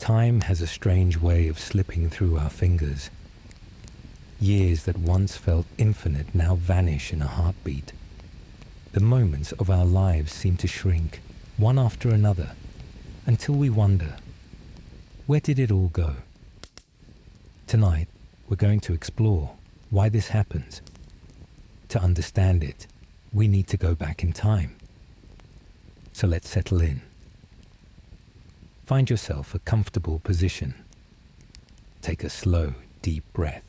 Time has a strange way of slipping through our fingers. Years that once felt infinite now vanish in a heartbeat. The moments of our lives seem to shrink, one after another, until we wonder, where did it all go? Tonight, we're going to explore why this happens. To understand it, we need to go back in time. So let's settle in. Find yourself a comfortable position. Take a slow, deep breath.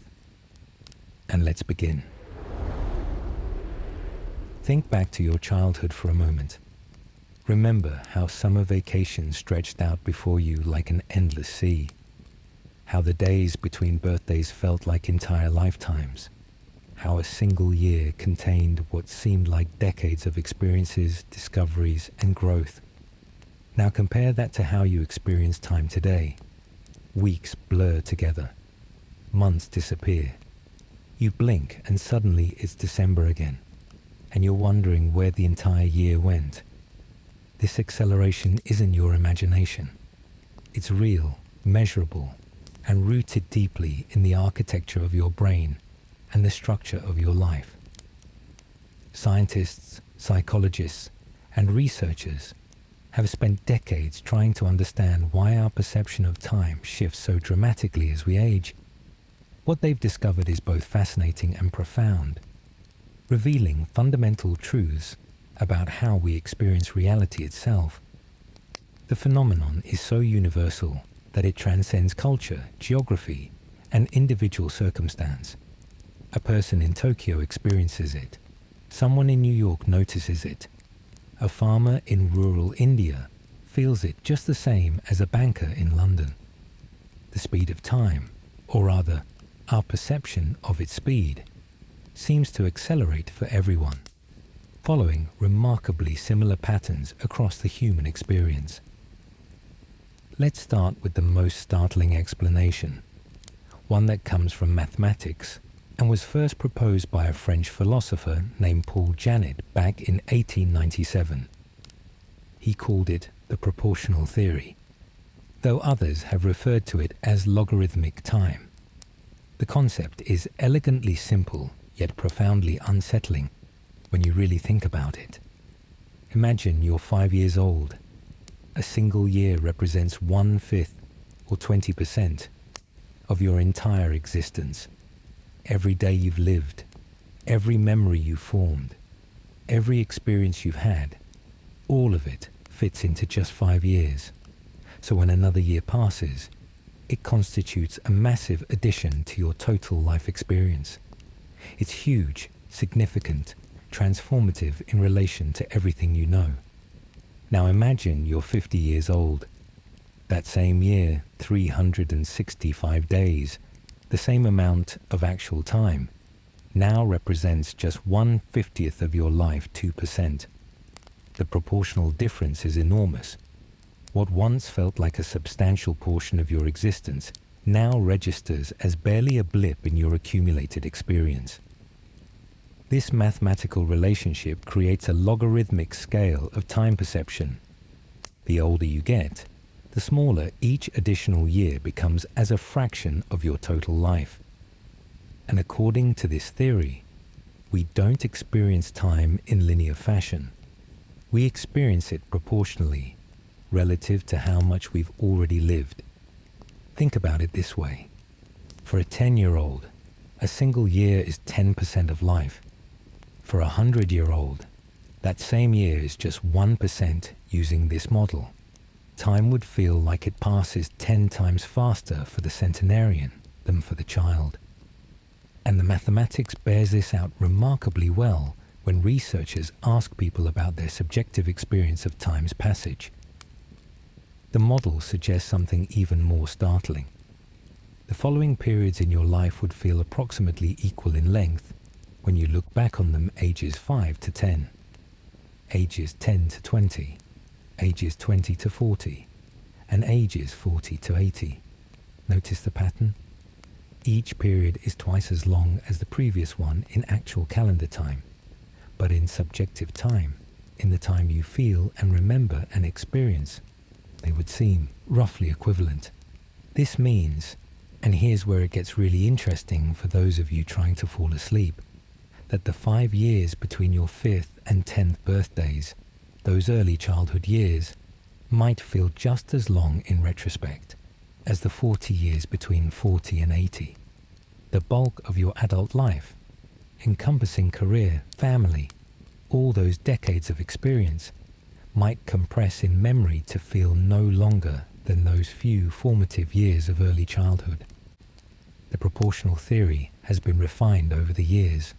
And let's begin. Think back to your childhood for a moment. Remember how summer vacation stretched out before you like an endless sea. How the days between birthdays felt like entire lifetimes. How a single year contained what seemed like decades of experiences, discoveries, and growth. Now compare that to how you experience time today. Weeks blur together. Months disappear. You blink and suddenly it's December again, and you're wondering where the entire year went. This acceleration isn't your imagination. It's real, measurable, and rooted deeply in the architecture of your brain and the structure of your life. Scientists, psychologists, and researchers have spent decades trying to understand why our perception of time shifts so dramatically as we age. What they've discovered is both fascinating and profound, revealing fundamental truths about how we experience reality itself. The phenomenon is so universal that it transcends culture, geography, and individual circumstance. A person in Tokyo experiences it. Someone in New York notices it. A farmer in rural India feels it just the same as a banker in London. The speed of time, or rather, our perception of its speed, seems to accelerate for everyone, following remarkably similar patterns across the human experience. Let's start with the most startling explanation, one that comes from mathematics and was first proposed by a French philosopher named Paul Janet back in 1897. He called it the proportional theory, though others have referred to it as logarithmic time. The concept is elegantly simple yet profoundly unsettling when you really think about it. Imagine you're 5 years old. A single year represents 1/5 or 20% of your entire existence. Every day you've lived, every memory you've formed, every experience you've had, all of it fits into just 5 years. So when another year passes, it constitutes a massive addition to your total life experience. It's huge, significant, transformative in relation to everything you know. Now imagine you're 50 years old. That same year, 365 days, the same amount of actual time, now represents just 1/50th of your life, 2%. The proportional difference is enormous. What once felt like a substantial portion of your existence now registers as barely a blip in your accumulated experience. This mathematical relationship creates a logarithmic scale of time perception. The older you get, the smaller each additional year becomes as a fraction of your total life. And according to this theory, we don't experience time in linear fashion. We experience it proportionally, relative to how much we've already lived. Think about it this way. For a 10-year-old, a single year is 10% of life. For a 100-year-old, that same year is just 1% using this model. Time would feel like it passes 10 times faster for the centenarian than for the child. And the mathematics bears this out remarkably well when researchers ask people about their subjective experience of time's passage. The model suggests something even more startling. The following periods in your life would feel approximately equal in length when you look back on them: ages 5 to 10, ages 10 to 20, ages 20 to 40, and ages 40 to 80. Notice the pattern? Each period is twice as long as the previous one in actual calendar time, but in subjective time, in the time you feel and remember and experience, they would seem roughly equivalent. This means, and here's where it gets really interesting for those of you trying to fall asleep, that the 5 years between your 5th and 10th birthdays, those early childhood years, might feel just as long in retrospect as the 40 years between 40 and 80. The bulk of your adult life, encompassing career, family, all those decades of experience, might compress in memory to feel no longer than those few formative years of early childhood. The proportional theory has been refined over the years.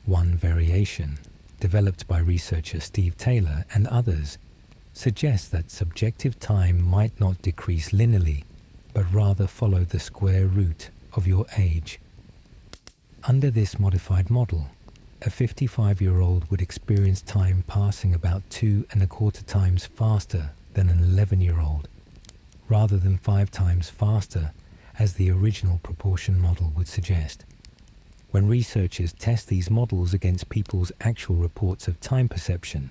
One variation, developed by researcher Steve Taylor and others, suggests that subjective time might not decrease linearly, but rather follow the square root of your age. Under this modified model, a 55-year-old would experience time passing about 2.25 times faster than an 11-year-old, rather than 5 times faster as the original proportion model would suggest. When researchers test these models against people's actual reports of time perception,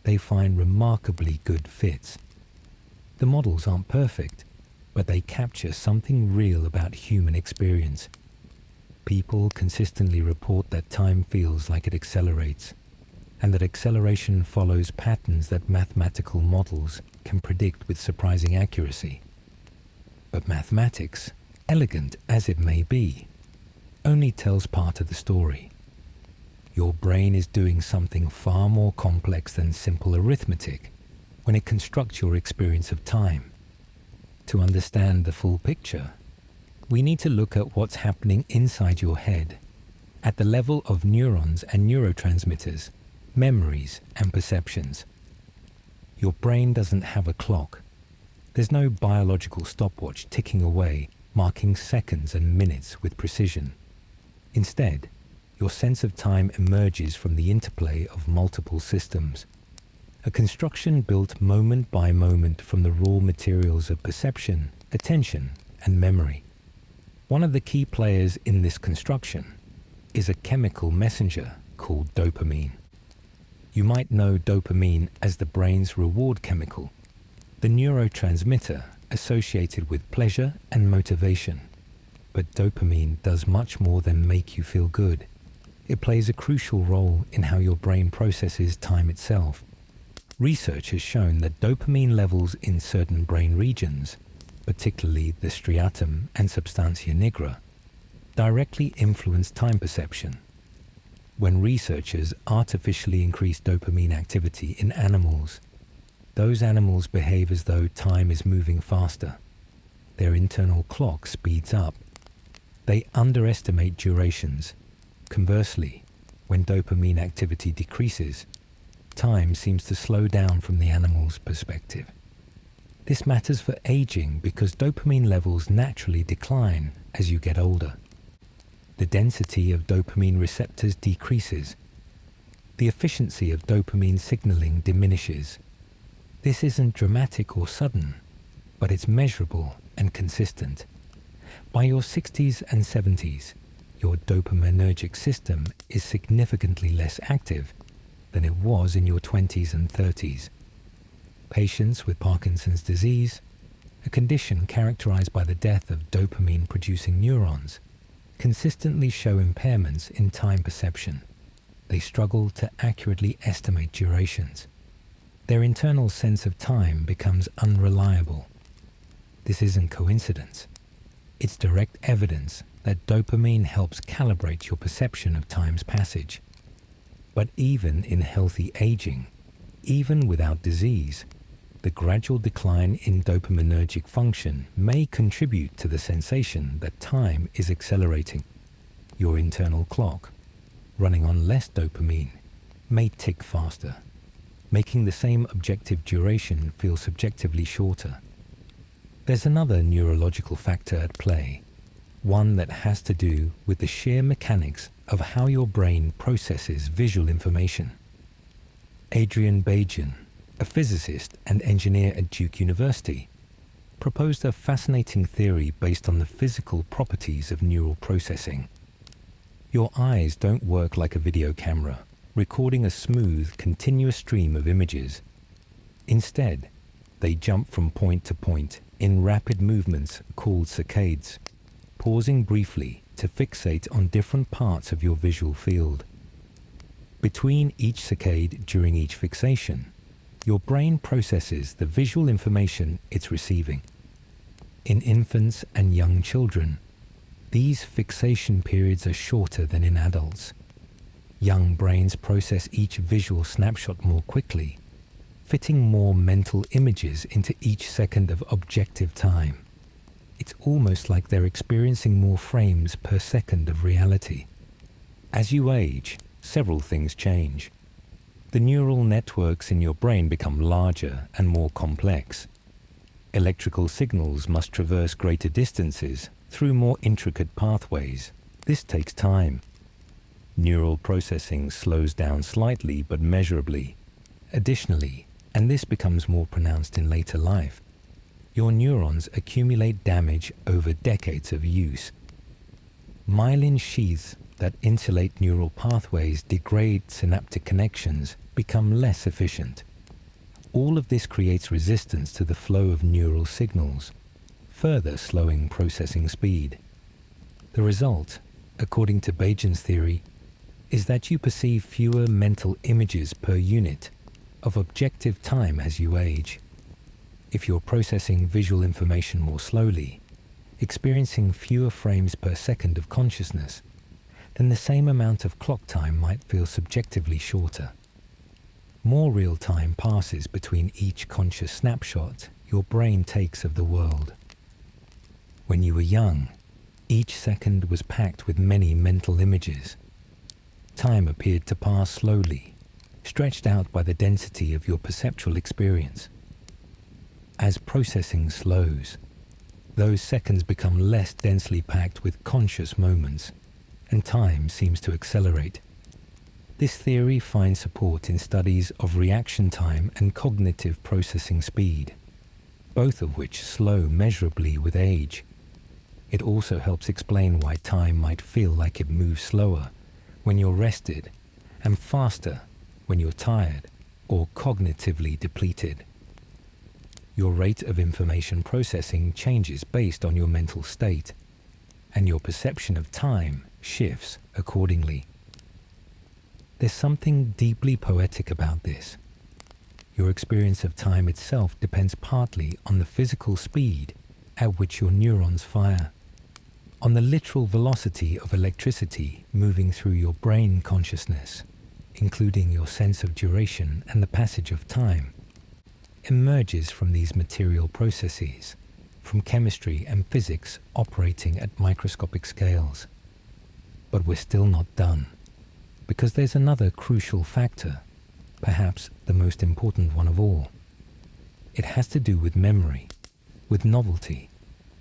they find remarkably good fits. The models aren't perfect, but they capture something real about human experience. People consistently report that time feels like it accelerates, and that acceleration follows patterns that mathematical models can predict with surprising accuracy. But mathematics, elegant as it may be, only tells part of the story. Your brain is doing something far more complex than simple arithmetic when it constructs your experience of time. To understand the full picture, we need to look at what's happening inside your head, at the level of neurons and neurotransmitters, memories and perceptions. Your brain doesn't have a clock. There's no biological stopwatch ticking away, marking seconds and minutes with precision. Instead, your sense of time emerges from the interplay of multiple systems, a construction built moment by moment from the raw materials of perception, attention, and memory. One of the key players in this construction is a chemical messenger called dopamine. You might know dopamine as the brain's reward chemical, the neurotransmitter associated with pleasure and motivation. But dopamine does much more than make you feel good. It plays a crucial role in how your brain processes time itself. Research has shown that dopamine levels in certain brain regions, particularly the striatum and substantia nigra, directly influence time perception. When researchers artificially increase dopamine activity in animals, those animals behave as though time is moving faster. Their internal clock speeds up. They underestimate durations. Conversely, when dopamine activity decreases, time seems to slow down from the animal's perspective. This matters for aging because dopamine levels naturally decline as you get older. The density of dopamine receptors decreases. The efficiency of dopamine signaling diminishes. This isn't dramatic or sudden, but it's measurable and consistent. By your 60s and 70s, your dopaminergic system is significantly less active than it was in your 20s and 30s. Patients with Parkinson's disease, a condition characterized by the death of dopamine-producing neurons, consistently show impairments in time perception. They struggle to accurately estimate durations. Their internal sense of time becomes unreliable. This isn't coincidence. It's direct evidence that dopamine helps calibrate your perception of time's passage. But even in healthy aging, even without disease, the gradual decline in dopaminergic function may contribute to the sensation that time is accelerating. Your internal clock, running on less dopamine, may tick faster, making the same objective duration feel subjectively shorter. There's another neurological factor at play, one that has to do with the sheer mechanics of how your brain processes visual information. Adrian Bajan, a physicist and engineer at Duke University, proposed a fascinating theory based on the physical properties of neural processing. Your eyes don't work like a video camera, recording a smooth, continuous stream of images. Instead, they jump from point to point, in rapid movements called saccades, pausing briefly to fixate on different parts of your visual field. Between each saccade during each fixation, your brain processes the visual information it's receiving. In infants and young children, these fixation periods are shorter than in adults. Young brains process each visual snapshot more quickly, fitting more mental images into each second of objective time. It's almost like they're experiencing more frames per second of reality. As you age, several things change. The neural networks in your brain become larger and more complex. Electrical signals must traverse greater distances through more intricate pathways. This takes time. Neural processing slows down slightly but measurably. Additionally, and this becomes more pronounced in later life, your neurons accumulate damage over decades of use. Myelin sheaths that insulate neural pathways degrade synaptic connections, become less efficient. All of this creates resistance to the flow of neural signals, further slowing processing speed. The result, according to Bayesian's theory, is that you perceive fewer mental images per unit of objective time as you age. If you're processing visual information more slowly, experiencing fewer frames per second of consciousness, then the same amount of clock time might feel subjectively shorter. More real time passes between each conscious snapshot your brain takes of the world. When you were young, each second was packed with many mental images. Time appeared to pass slowly, stretched out by the density of your perceptual experience. As processing slows, those seconds become less densely packed with conscious moments, and time seems to accelerate. This theory finds support in studies of reaction time and cognitive processing speed, both of which slow measurably with age. It also helps explain why time might feel like it moves slower when you're rested and faster when you're tired or cognitively depleted. Your rate of information processing changes based on your mental state, and your perception of time shifts accordingly. There's something deeply poetic about this. Your experience of time itself depends partly on the physical speed at which your neurons fire, on the literal velocity of electricity moving through your brain consciousness, including your sense of duration and the passage of time, emerges from these material processes, from chemistry and physics operating at microscopic scales. But we're still not done, because there's another crucial factor, perhaps the most important one of all. It has to do with memory, with novelty,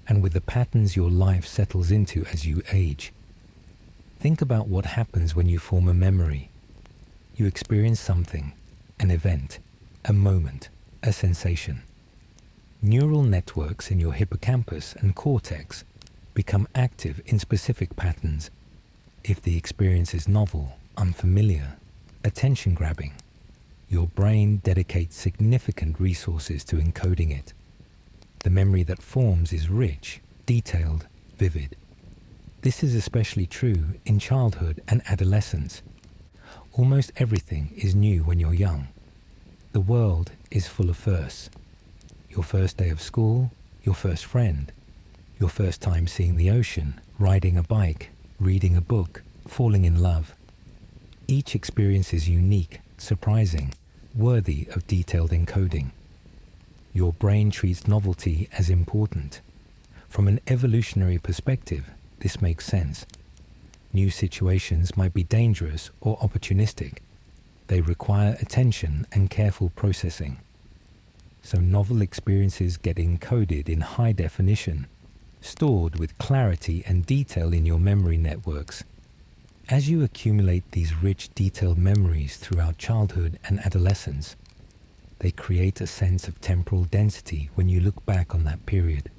and with the patterns your life settles into as you age. Think about what happens when you form a memory. You experience something, an event, a moment, a sensation. Neural networks in your hippocampus and cortex become active in specific patterns. If the experience is novel, unfamiliar, attention-grabbing, your brain dedicates significant resources to encoding it. The memory that forms is rich, detailed, vivid. This is especially true in childhood and adolescence. Almost everything is new when you're young. The world is full of firsts. Your first day of school, your first friend, your first time seeing the ocean, riding a bike, reading a book, falling in love. Each experience is unique, surprising, worthy of detailed encoding. Your brain treats novelty as important. From an evolutionary perspective, this makes sense. New situations might be dangerous or opportunistic. They require attention and careful processing. So novel experiences get encoded in high definition, stored with clarity and detail in your memory networks. As you accumulate these rich, detailed memories throughout childhood and adolescence, they create a sense of temporal density when you look back on that period.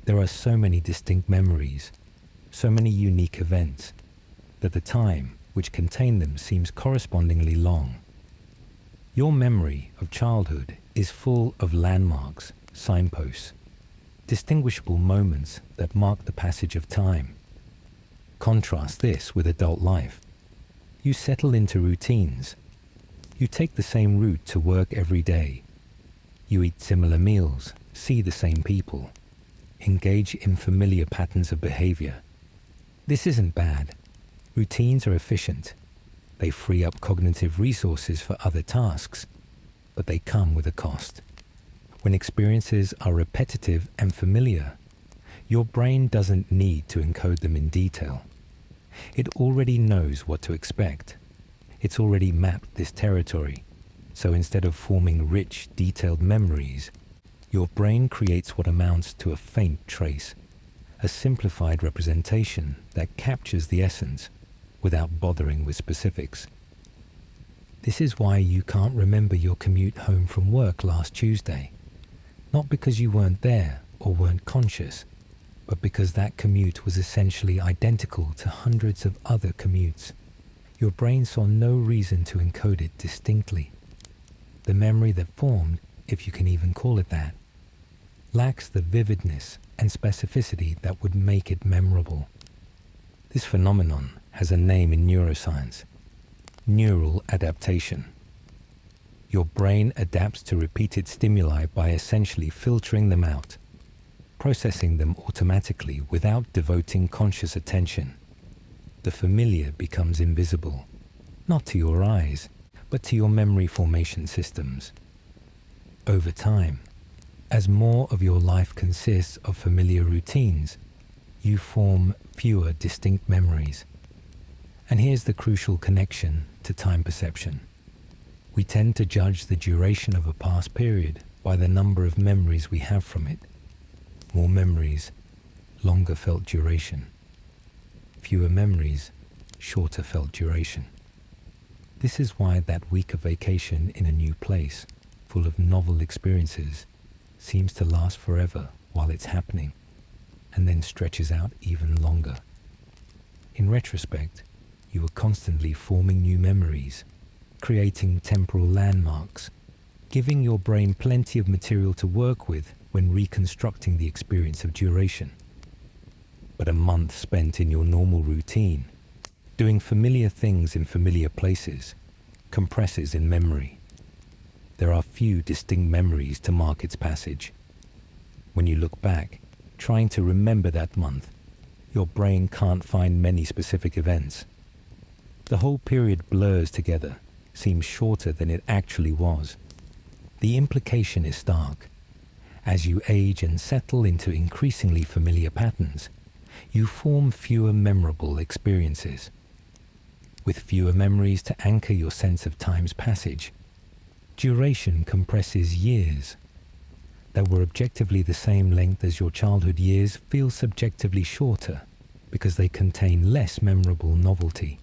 There are so many distinct memories, so many unique events, that the time which contain them seems correspondingly long. Your memory of childhood is full of landmarks, signposts, distinguishable moments that mark the passage of time. Contrast this with adult life. You settle into routines. You take the same route to work every day. You eat similar meals, see the same people, engage in familiar patterns of behavior. This isn't bad. Routines are efficient. They free up cognitive resources for other tasks, but they come with a cost. When experiences are repetitive and familiar, your brain doesn't need to encode them in detail. It already knows what to expect. It's already mapped this territory, so instead of forming rich, detailed memories, your brain creates what amounts to a faint trace, a simplified representation that captures the essence without bothering with specifics. This is why you can't remember your commute home from work last Tuesday. Not because you weren't there or weren't conscious, but because that commute was essentially identical to hundreds of other commutes. Your brain saw no reason to encode it distinctly. The memory that formed, if you can even call it that, lacks the vividness and specificity that would make it memorable. This phenomenon has a name in neuroscience: neural adaptation. Your brain adapts to repeated stimuli by essentially filtering them out, processing them automatically without devoting conscious attention. The familiar becomes invisible, not to your eyes, but to your memory formation systems. Over time, as more of your life consists of familiar routines, you form fewer distinct memories. And here's the crucial connection to time perception. We tend to judge the duration of a past period by the number of memories we have from it. More memories, longer felt duration. Fewer memories, shorter felt duration. This is why that week of vacation in a new place, full of novel experiences, seems to last forever while it's happening, and then stretches out even longer. In retrospect, you are constantly forming new memories, creating temporal landmarks, giving your brain plenty of material to work with when reconstructing the experience of duration. But a month spent in your normal routine, doing familiar things in familiar places, compresses in memory. There are few distinct memories to mark its passage. When you look back, trying to remember that month, your brain can't find many specific events. The whole period blurs together, seems shorter than it actually was. The implication is stark. As you age and settle into increasingly familiar patterns, you form fewer memorable experiences. With fewer memories to anchor your sense of time's passage, duration compresses years that were objectively the same length as your childhood years feel subjectively shorter because they contain less memorable novelty.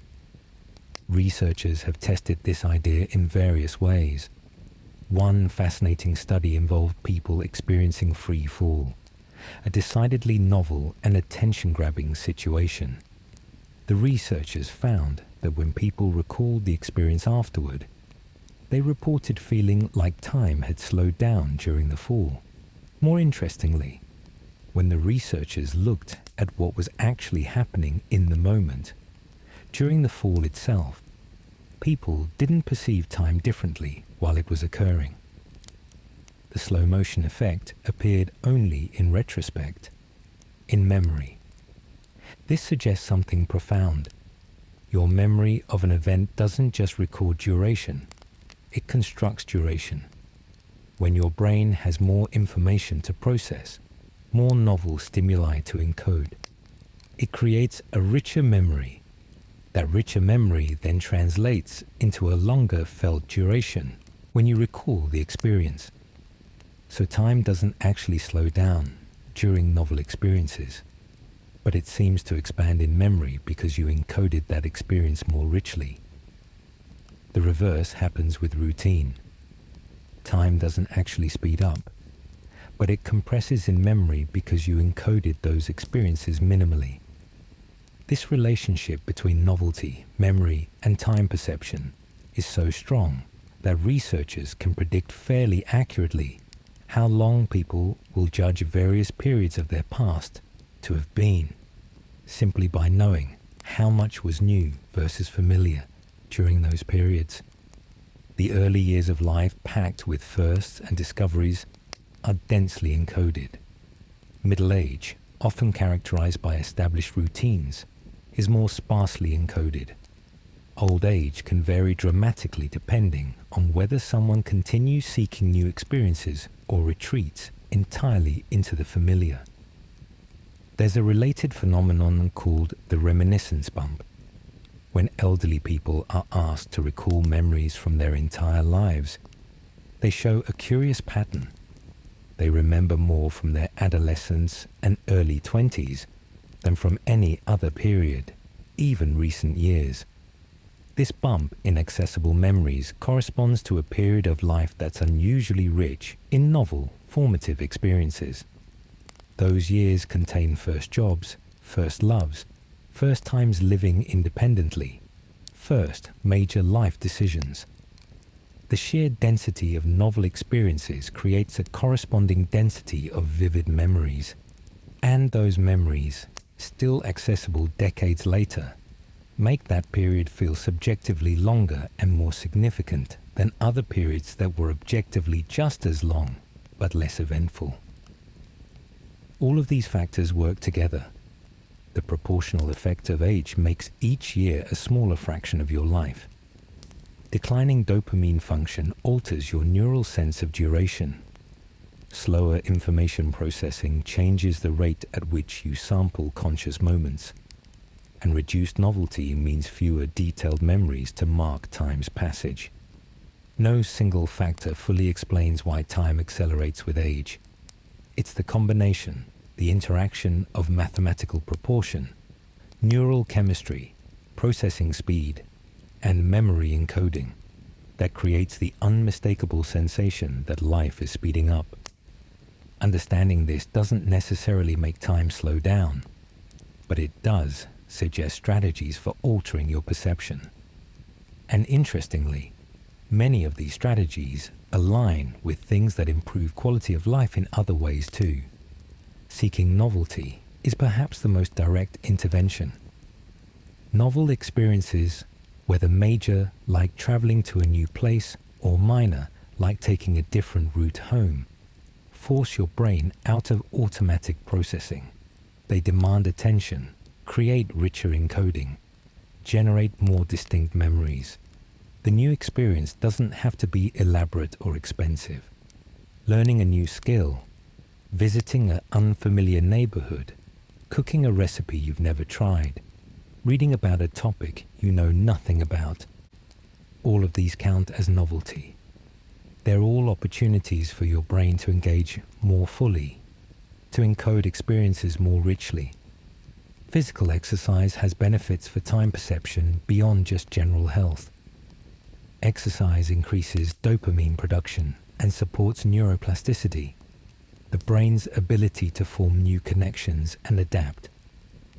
Researchers have tested this idea in various ways. One fascinating study involved people experiencing free fall, a decidedly novel and attention-grabbing situation. The researchers found that when people recalled the experience afterward, they reported feeling like time had slowed down during the fall. More interestingly, when the researchers looked at what was actually happening in the moment, during the fall itself, people didn't perceive time differently while it was occurring. The slow motion effect appeared only in retrospect, in memory. This suggests something profound. Your memory of an event doesn't just record duration, it constructs duration. When your brain has more information to process, more novel stimuli to encode, it creates a richer memory. That richer memory then translates into a longer felt duration when you recall the experience. So time doesn't actually slow down during novel experiences, but it seems to expand in memory because you encoded that experience more richly. The reverse happens with routine. Time doesn't actually speed up, but it compresses in memory because you encoded those experiences minimally. This relationship between novelty, memory, and time perception is so strong that researchers can predict fairly accurately how long people will judge various periods of their past to have been, simply by knowing how much was new versus familiar during those periods. The early years of life, packed with firsts and discoveries, are densely encoded. Middle age, often characterized by established routines, is more sparsely encoded. Old age can vary dramatically depending on whether someone continues seeking new experiences or retreats entirely into the familiar. There's a related phenomenon called the reminiscence bump. When elderly people are asked to recall memories from their entire lives, they show a curious pattern. They remember more from their adolescence and early 20s than from any other period, even recent years. This bump in accessible memories corresponds to a period of life that's unusually rich in novel, formative experiences. Those years contain first jobs, first loves, first times living independently, first major life decisions. The sheer density of novel experiences creates a corresponding density of vivid memories. And those memories, still accessible decades later, make that period feel subjectively longer and more significant than other periods that were objectively just as long, but less eventful. All of these factors work together. The proportional effect of age makes each year a smaller fraction of your life. Declining dopamine function alters your neural sense of duration. Slower information processing changes the rate at which you sample conscious moments. And reduced novelty means fewer detailed memories to mark time's passage. No single factor fully explains why time accelerates with age. It's the combination, the interaction of mathematical proportion, neural chemistry, processing speed, and memory encoding that creates the unmistakable sensation that life is speeding up. Understanding this doesn't necessarily make time slow down, but it does suggest strategies for altering your perception. And interestingly, many of these strategies align with things that improve quality of life in other ways too. Seeking novelty is perhaps the most direct intervention. Novel experiences, whether major, like traveling to a new place, or minor, like taking a different route home, force your brain out of automatic processing. They demand attention, create richer encoding, generate more distinct memories. The new experience doesn't have to be elaborate or expensive. Learning a new skill, visiting an unfamiliar neighborhood, cooking a recipe you've never tried, reading about a topic you know nothing about. All of these count as novelty. They're all opportunities for your brain to engage more fully, to encode experiences more richly. Physical exercise has benefits for time perception beyond just general health. Exercise increases dopamine production and supports neuroplasticity, the brain's ability to form new connections and adapt.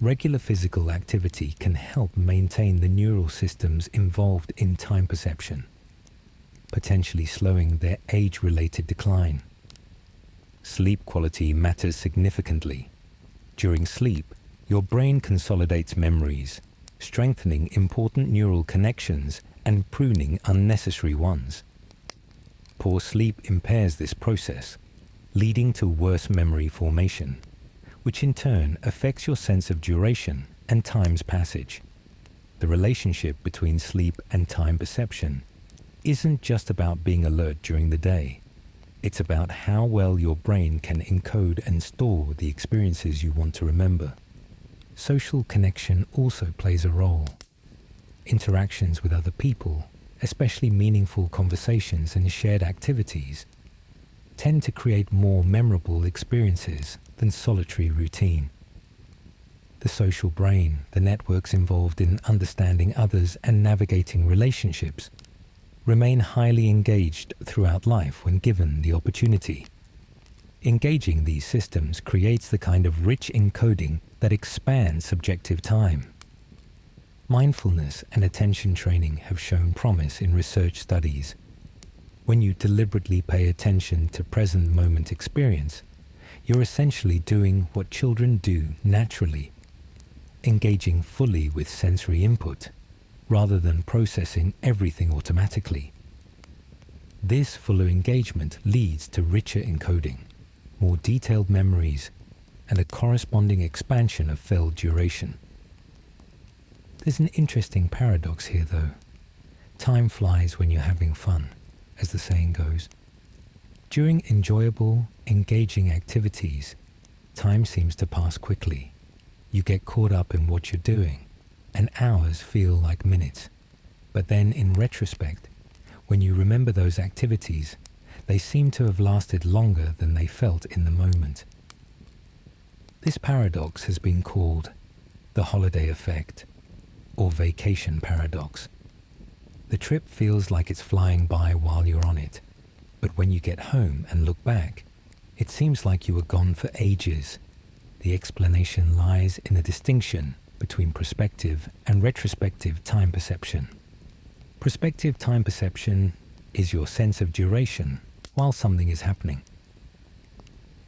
Regular physical activity can help maintain the neural systems involved in time perception, potentially slowing their age-related decline. Sleep quality matters significantly. During sleep, your brain consolidates memories, strengthening important neural connections and pruning unnecessary ones. Poor sleep impairs this process, leading to worse memory formation, which in turn affects your sense of duration and time's passage. The relationship between sleep and time perception isn't just about being alert during the day. It's about how well your brain can encode and store the experiences you want to remember. Social connection also plays a role. Interactions with other people, especially meaningful conversations and shared activities, tend to create more memorable experiences than solitary routine. The social brain, the networks involved in understanding others and navigating relationships, remain highly engaged throughout life when given the opportunity. Engaging these systems creates the kind of rich encoding that expands subjective time. Mindfulness and attention training have shown promise in research studies. When you deliberately pay attention to present moment experience, you're essentially doing what children do naturally, engaging fully with sensory input, rather than processing everything automatically. This fuller engagement leads to richer encoding, more detailed memories, and a corresponding expansion of felt duration. There's an interesting paradox here though. Time flies when you're having fun, as the saying goes. During enjoyable, engaging activities, time seems to pass quickly. You get caught up in what you're doing, and hours feel like minutes. But then in retrospect, when you remember those activities, they seem to have lasted longer than they felt in the moment. This paradox has been called the holiday effect, or vacation paradox. The trip feels like it's flying by while you're on it, but when you get home and look back, it seems like you were gone for ages. The explanation lies in the distinction between prospective and retrospective time perception. Prospective time perception is your sense of duration while something is happening.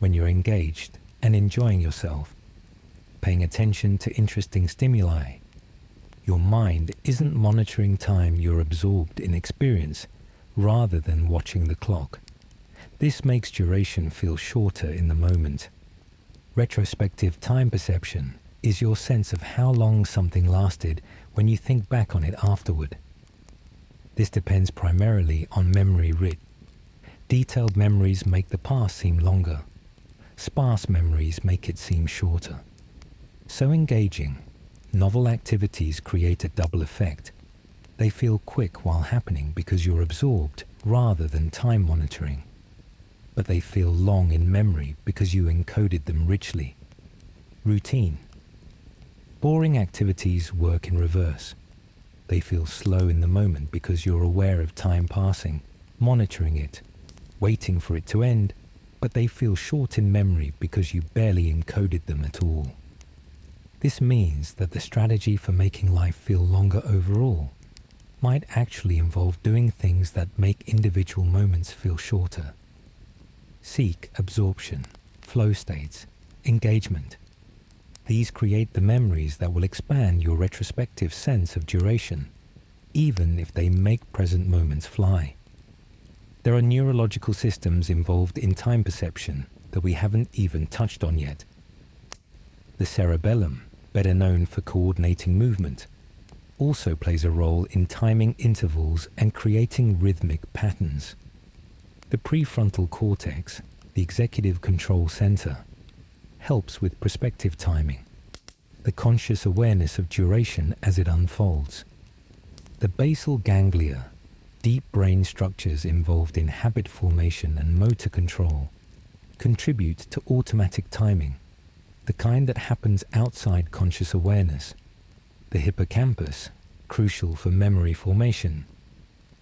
When you're engaged and enjoying yourself, paying attention to interesting stimuli, your mind isn't monitoring time, you're absorbed in experience rather than watching the clock. This makes duration feel shorter in the moment. Retrospective time perception is your sense of how long something lasted when you think back on it afterward. This depends primarily on memory rich. Detailed memories make the past seem longer. Sparse memories make it seem shorter. So engaging, novel activities create a double effect. They feel quick while happening because you're absorbed rather than time monitoring. But they feel long in memory because you encoded them richly. Routine. Boring activities work in reverse. They feel slow in the moment because you're aware of time passing, monitoring it, waiting for it to end, but they feel short in memory because you barely encoded them at all. This means that the strategy for making life feel longer overall might actually involve doing things that make individual moments feel shorter. Seek absorption, flow states, engagement. These create the memories that will expand your retrospective sense of duration, even if they make present moments fly. There are neurological systems involved in time perception that we haven't even touched on yet. The cerebellum, better known for coordinating movement, also plays a role in timing intervals and creating rhythmic patterns. The prefrontal cortex, the executive control center, helps with prospective timing, the conscious awareness of duration as it unfolds. The basal ganglia, deep brain structures involved in habit formation and motor control, contribute to automatic timing, the kind that happens outside conscious awareness. The hippocampus, crucial for memory formation,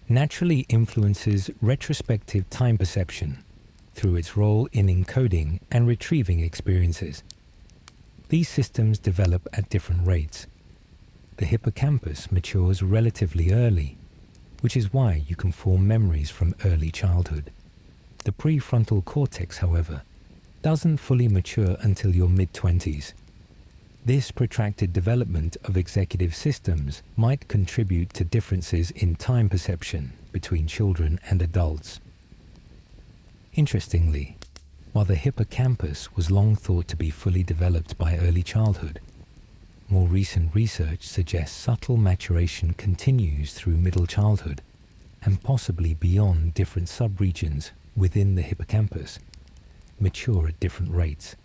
naturally influences retrospective time perception through its role in encoding and retrieving experiences. These systems develop at different rates. The hippocampus matures relatively early, which is why you can form memories from early childhood. The prefrontal cortex, however, doesn't fully mature until your mid-20s. This protracted development of executive systems might contribute to differences in time perception between children and adults. Interestingly, while the hippocampus was long thought to be fully developed by early childhood, more recent research suggests subtle maturation continues through middle childhood and possibly beyond. Different subregions within the hippocampus mature at different rates.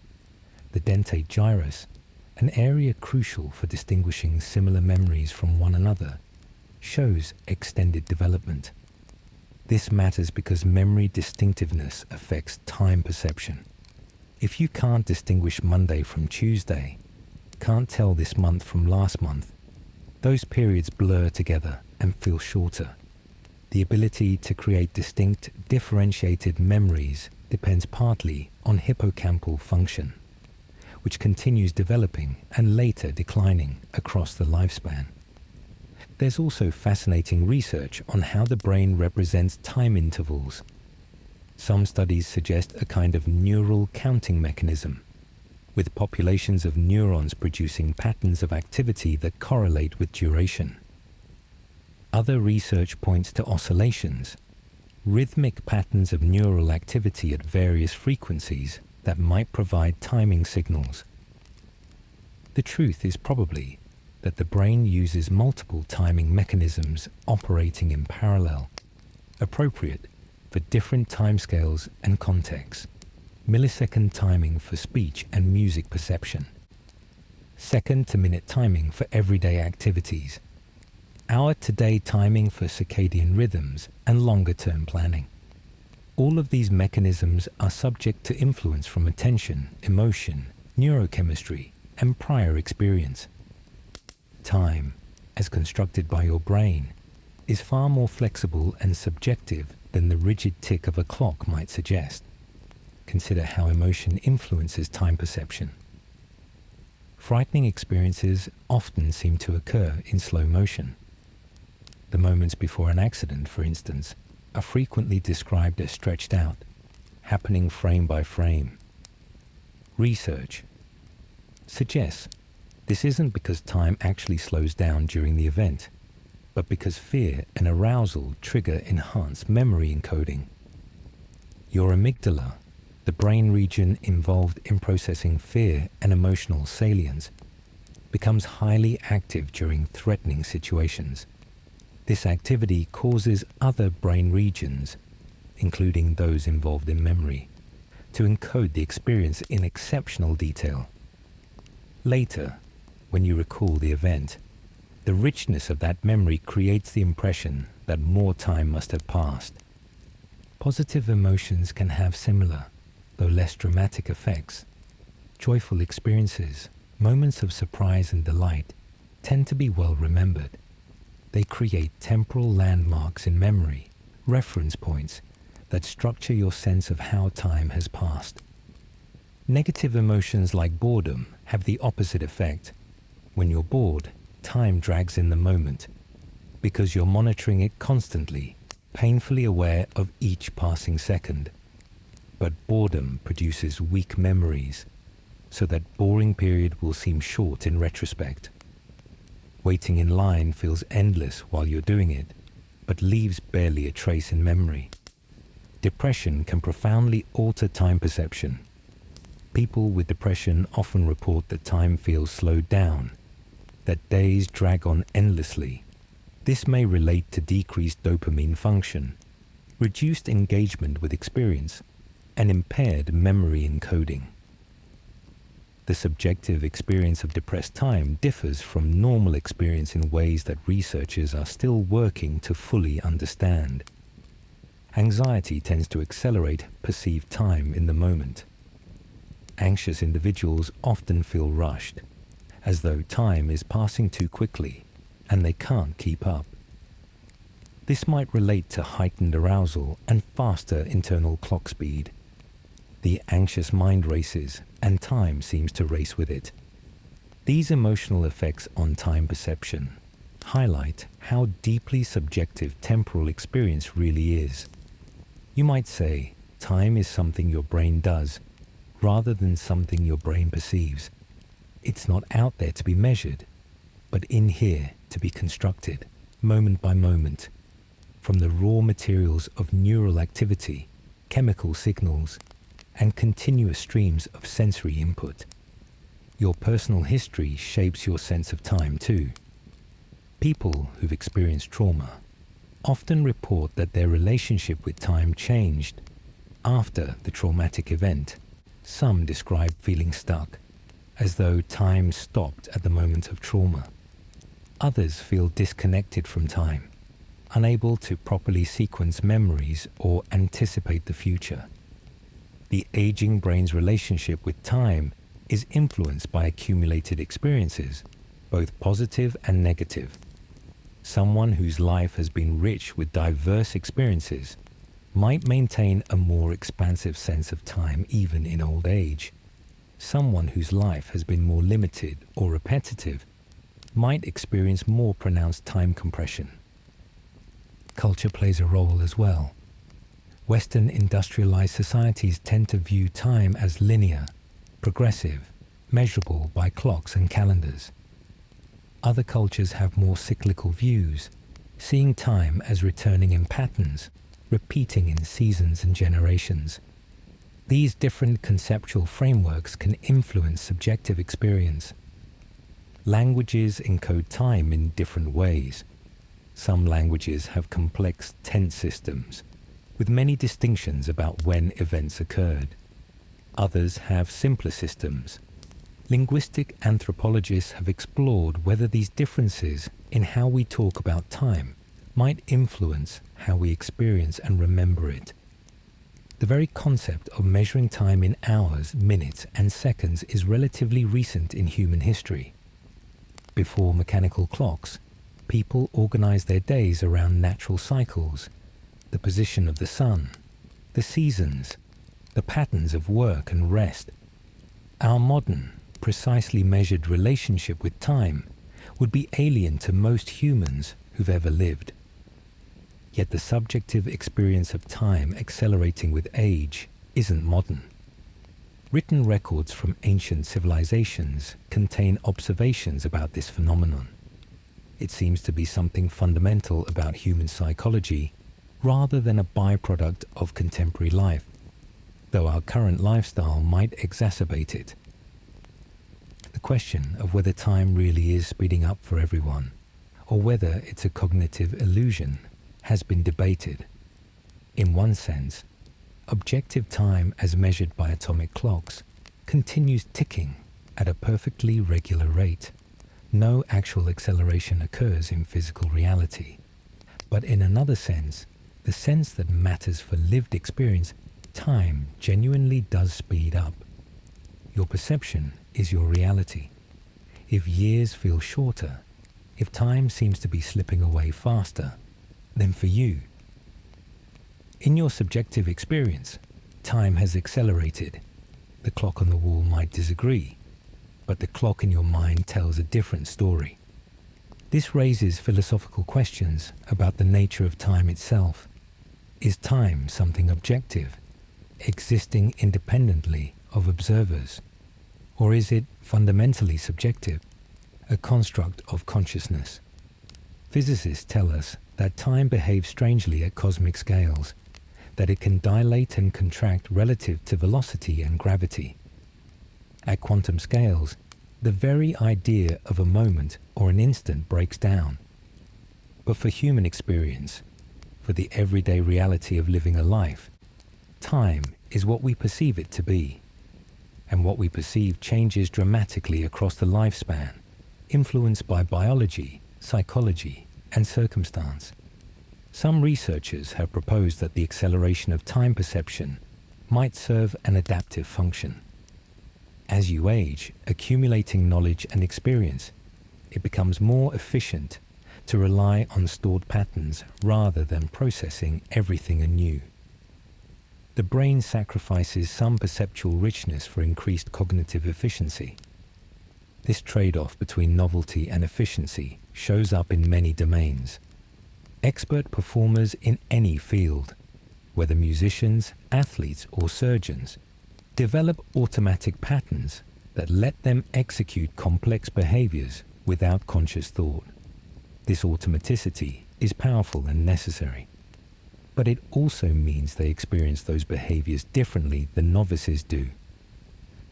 The dentate gyrus, an area crucial for distinguishing similar memories from one another, shows extended development. This matters because memory distinctiveness affects time perception. If you can't distinguish Monday from Tuesday, can't tell this month from last month, those periods blur together and feel shorter. The ability to create distinct, differentiated memories depends partly on hippocampal function, which continues developing and later declining across the lifespan. There's also fascinating research on how the brain represents time intervals. Some studies suggest a kind of neural counting mechanism, with populations of neurons producing patterns of activity that correlate with duration. Other research points to oscillations, rhythmic patterns of neural activity at various frequencies that might provide timing signals. The truth is probably that the brain uses multiple timing mechanisms operating in parallel, appropriate for different timescales and contexts. Millisecond timing for speech and music perception, second-to-minute timing for everyday activities, hour-to-day timing for circadian rhythms and longer-term planning. All of these mechanisms are subject to influence from attention, emotion, neurochemistry, and prior experience. Time, as constructed by your brain, is far more flexible and subjective than the rigid tick of a clock might suggest. Consider how emotion influences time perception. Frightening experiences often seem to occur in slow motion. The moments before an accident, for instance, are frequently described as stretched out, happening frame by frame. Research suggests this isn't because time actually slows down during the event, but because fear and arousal trigger enhanced memory encoding. Your amygdala, the brain region involved in processing fear and emotional salience, becomes highly active during threatening situations. This activity causes other brain regions, including those involved in memory, to encode the experience in exceptional detail. Later, when you recall the event, the richness of that memory creates the impression that more time must have passed. Positive emotions can have similar, though less dramatic effects. Joyful experiences, moments of surprise and delight, tend to be well remembered. They create temporal landmarks in memory, reference points that structure your sense of how time has passed. Negative emotions like boredom have the opposite effect. When you're bored, time drags in the moment because you're monitoring it constantly, painfully aware of each passing second. But boredom produces weak memories, so that boring period will seem short in retrospect. Waiting in line feels endless while you're doing it, but leaves barely a trace in memory. Depression can profoundly alter time perception. People with depression often report that time feels slowed down, that days drag on endlessly. This may relate to decreased dopamine function, reduced engagement with experience, and impaired memory encoding. The subjective experience of depressed time differs from normal experience in ways that researchers are still working to fully understand. Anxiety tends to accelerate perceived time in the moment. Anxious individuals often feel rushed, as though time is passing too quickly and they can't keep up. This might relate to heightened arousal and faster internal clock speed. The anxious mind races, and time seems to race with it. These emotional effects on time perception highlight how deeply subjective temporal experience really is. You might say time is something your brain does, rather than something your brain perceives. It's not out there to be measured, but in here to be constructed, moment by moment, from the raw materials of neural activity, chemical signals, and continuous streams of sensory input. Your personal history shapes your sense of time too. People who've experienced trauma often report that their relationship with time changed after the traumatic event. Some describe feeling stuck, as though time stopped at the moment of trauma. Others feel disconnected from time, unable to properly sequence memories or anticipate the future. The aging brain's relationship with time is influenced by accumulated experiences, both positive and negative. Someone whose life has been rich with diverse experiences might maintain a more expansive sense of time even in old age. Someone whose life has been more limited or repetitive might experience more pronounced time compression. Culture plays a role as well. Western industrialized societies tend to view time as linear, progressive, measurable by clocks and calendars. Other cultures have more cyclical views, seeing time as returning in patterns, repeating in seasons and generations. These different conceptual frameworks can influence subjective experience. Languages encode time in different ways. Some languages have complex tense systems, with many distinctions about when events occurred. Others have simpler systems. Linguistic anthropologists have explored whether these differences in how we talk about time might influence how we experience and remember it. The very concept of measuring time in hours, minutes, and seconds is relatively recent in human history. Before mechanical clocks, people organized their days around natural cycles, the position of the sun, the seasons, the patterns of work and rest. Our modern, precisely measured relationship with time would be alien to most humans who've ever lived. Yet the subjective experience of time accelerating with age isn't modern. Written records from ancient civilizations contain observations about this phenomenon. It seems to be something fundamental about human psychology rather than a byproduct of contemporary life, though our current lifestyle might exacerbate it. The question of whether time really is speeding up for everyone, or whether it's a cognitive illusion, has been debated. In one sense, objective time as measured by atomic clocks continues ticking at a perfectly regular rate. No actual acceleration occurs in physical reality. But in another sense, the sense that matters for lived experience, time genuinely does speed up. Your perception is your reality. If years feel shorter, if time seems to be slipping away faster, then for you, in your subjective experience, time has accelerated. The clock on the wall might disagree, but the clock in your mind tells a different story. This raises philosophical questions about the nature of time itself. Is time something objective, existing independently of observers? Or is it fundamentally subjective, a construct of consciousness? Physicists tell us that time behaves strangely at cosmic scales, that it can dilate and contract relative to velocity and gravity. At quantum scales, the very idea of a moment or an instant breaks down. But for human experience, for the everyday reality of living a life, time is what we perceive it to be. And what we perceive changes dramatically across the lifespan, influenced by biology, psychology, and circumstance. Some researchers have proposed that the acceleration of time perception might serve an adaptive function. As you age, accumulating knowledge and experience, it becomes more efficient to rely on stored patterns rather than processing everything anew. The brain sacrifices some perceptual richness for increased cognitive efficiency. This trade-off between novelty and efficiency shows up in many domains. Expert performers in any field, whether musicians, athletes, or surgeons, develop automatic patterns that let them execute complex behaviors without conscious thought. This automaticity is powerful and necessary, but it also means they experience those behaviors differently than novices do.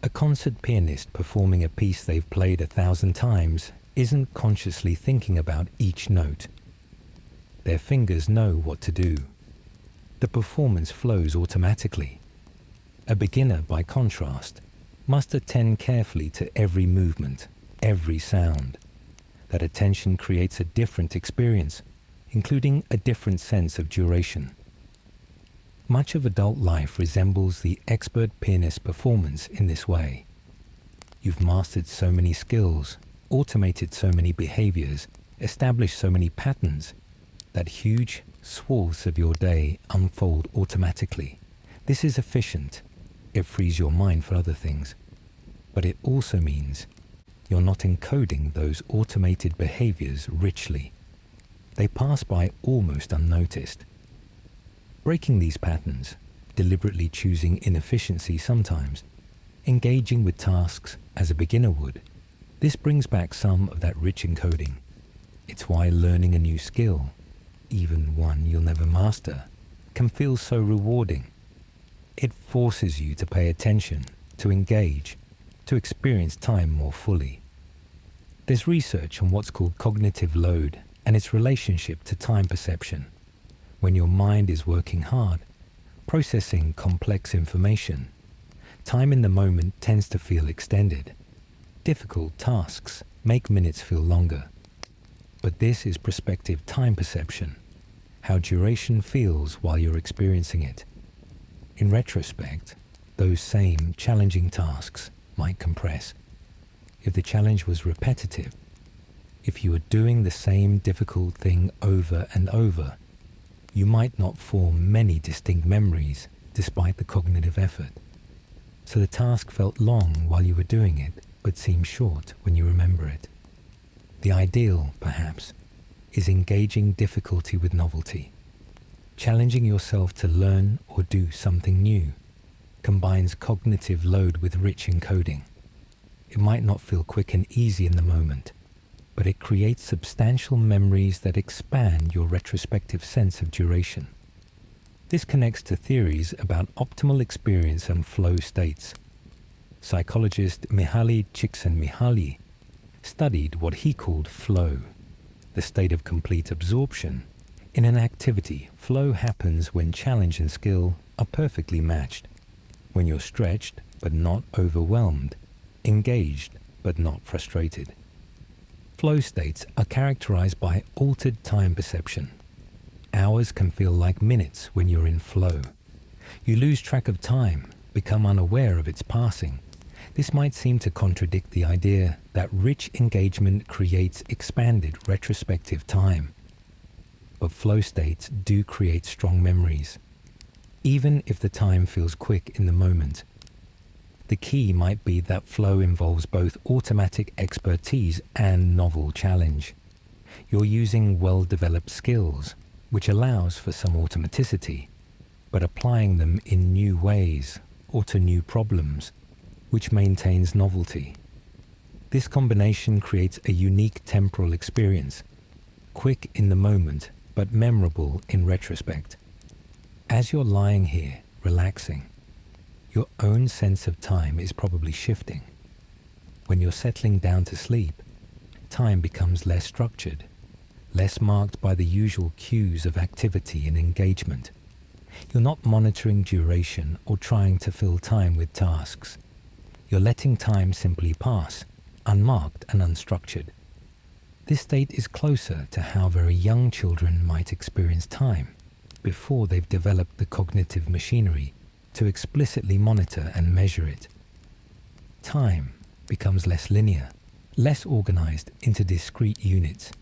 A concert pianist performing a piece they've played 1,000 times isn't consciously thinking about each note. Their fingers know what to do. The performance flows automatically. A beginner, by contrast, must attend carefully to every movement, every sound. That attention creates a different experience, including a different sense of duration. Much of adult life resembles the expert pianist performance in this way. You've mastered so many skills, automated so many behaviors, established so many patterns, that huge swaths of your day unfold automatically. This is efficient. It frees your mind for other things. But it also means you're not encoding those automated behaviors richly. They pass by almost unnoticed. Breaking these patterns, deliberately choosing inefficiency sometimes, engaging with tasks as a beginner would, this brings back some of that rich encoding. It's why learning a new skill, even one you'll never master, can feel so rewarding. It forces you to pay attention, to engage, to experience time more fully. There's research on what's called cognitive load and its relationship to time perception. When your mind is working hard, processing complex information, time in the moment tends to feel extended. Difficult tasks make minutes feel longer. But this is prospective time perception, how duration feels while you're experiencing it. In retrospect, those same challenging tasks might compress. If the challenge was repetitive, if you were doing the same difficult thing over and over, you might not form many distinct memories despite the cognitive effort. So the task felt long while you were doing it, but seemed short when you remember it. The ideal, perhaps, is engaging difficulty with novelty. Challenging yourself to learn or do something new combines cognitive load with rich encoding. It might not feel quick and easy in the moment, but it creates substantial memories that expand your retrospective sense of duration. This connects to theories about optimal experience and flow states. Psychologist Mihaly Csikszentmihalyi studied what he called flow, the state of complete absorption. In an activity, flow happens when challenge and skill are perfectly matched, when you're stretched but not overwhelmed, engaged but not frustrated. Flow states are characterized by altered time perception. Hours can feel like minutes when you're in flow. You lose track of time, become unaware of its passing. This might seem to contradict the idea that rich engagement creates expanded retrospective time. But flow states do create strong memories, even if the time feels quick in the moment. The key might be that flow involves both automatic expertise and novel challenge. You're using well-developed skills, which allows for some automaticity, but applying them in new ways or to new problems, which maintains novelty. This combination creates a unique temporal experience, quick in the moment, but memorable in retrospect. As you're lying here, relaxing, your own sense of time is probably shifting. When you're settling down to sleep, time becomes less structured, less marked by the usual cues of activity and engagement. You're not monitoring duration or trying to fill time with tasks. You're letting time simply pass, unmarked and unstructured. This state is closer to how very young children might experience time before they've developed the cognitive machinery to explicitly monitor and measure it. Time becomes less linear, less organized into discrete units.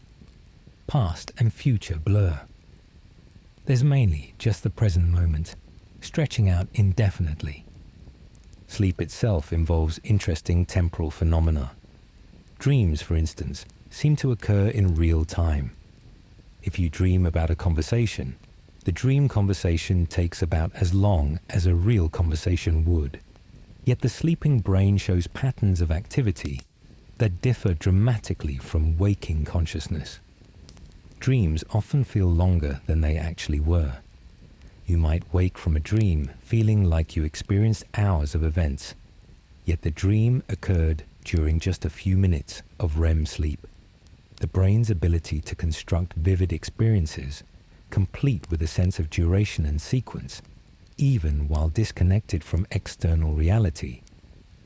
Past and future blur. There's mainly just the present moment, stretching out indefinitely. Sleep itself involves interesting temporal phenomena. Dreams, for instance, seem to occur in real time. If you dream about a conversation, the dream conversation takes about as long as a real conversation would. Yet the sleeping brain shows patterns of activity that differ dramatically from waking consciousness. Dreams often feel longer than they actually were. You might wake from a dream feeling like you experienced hours of events, yet the dream occurred during just a few minutes of REM sleep. The brain's ability to construct vivid experiences, complete with a sense of duration and sequence, even while disconnected from external reality,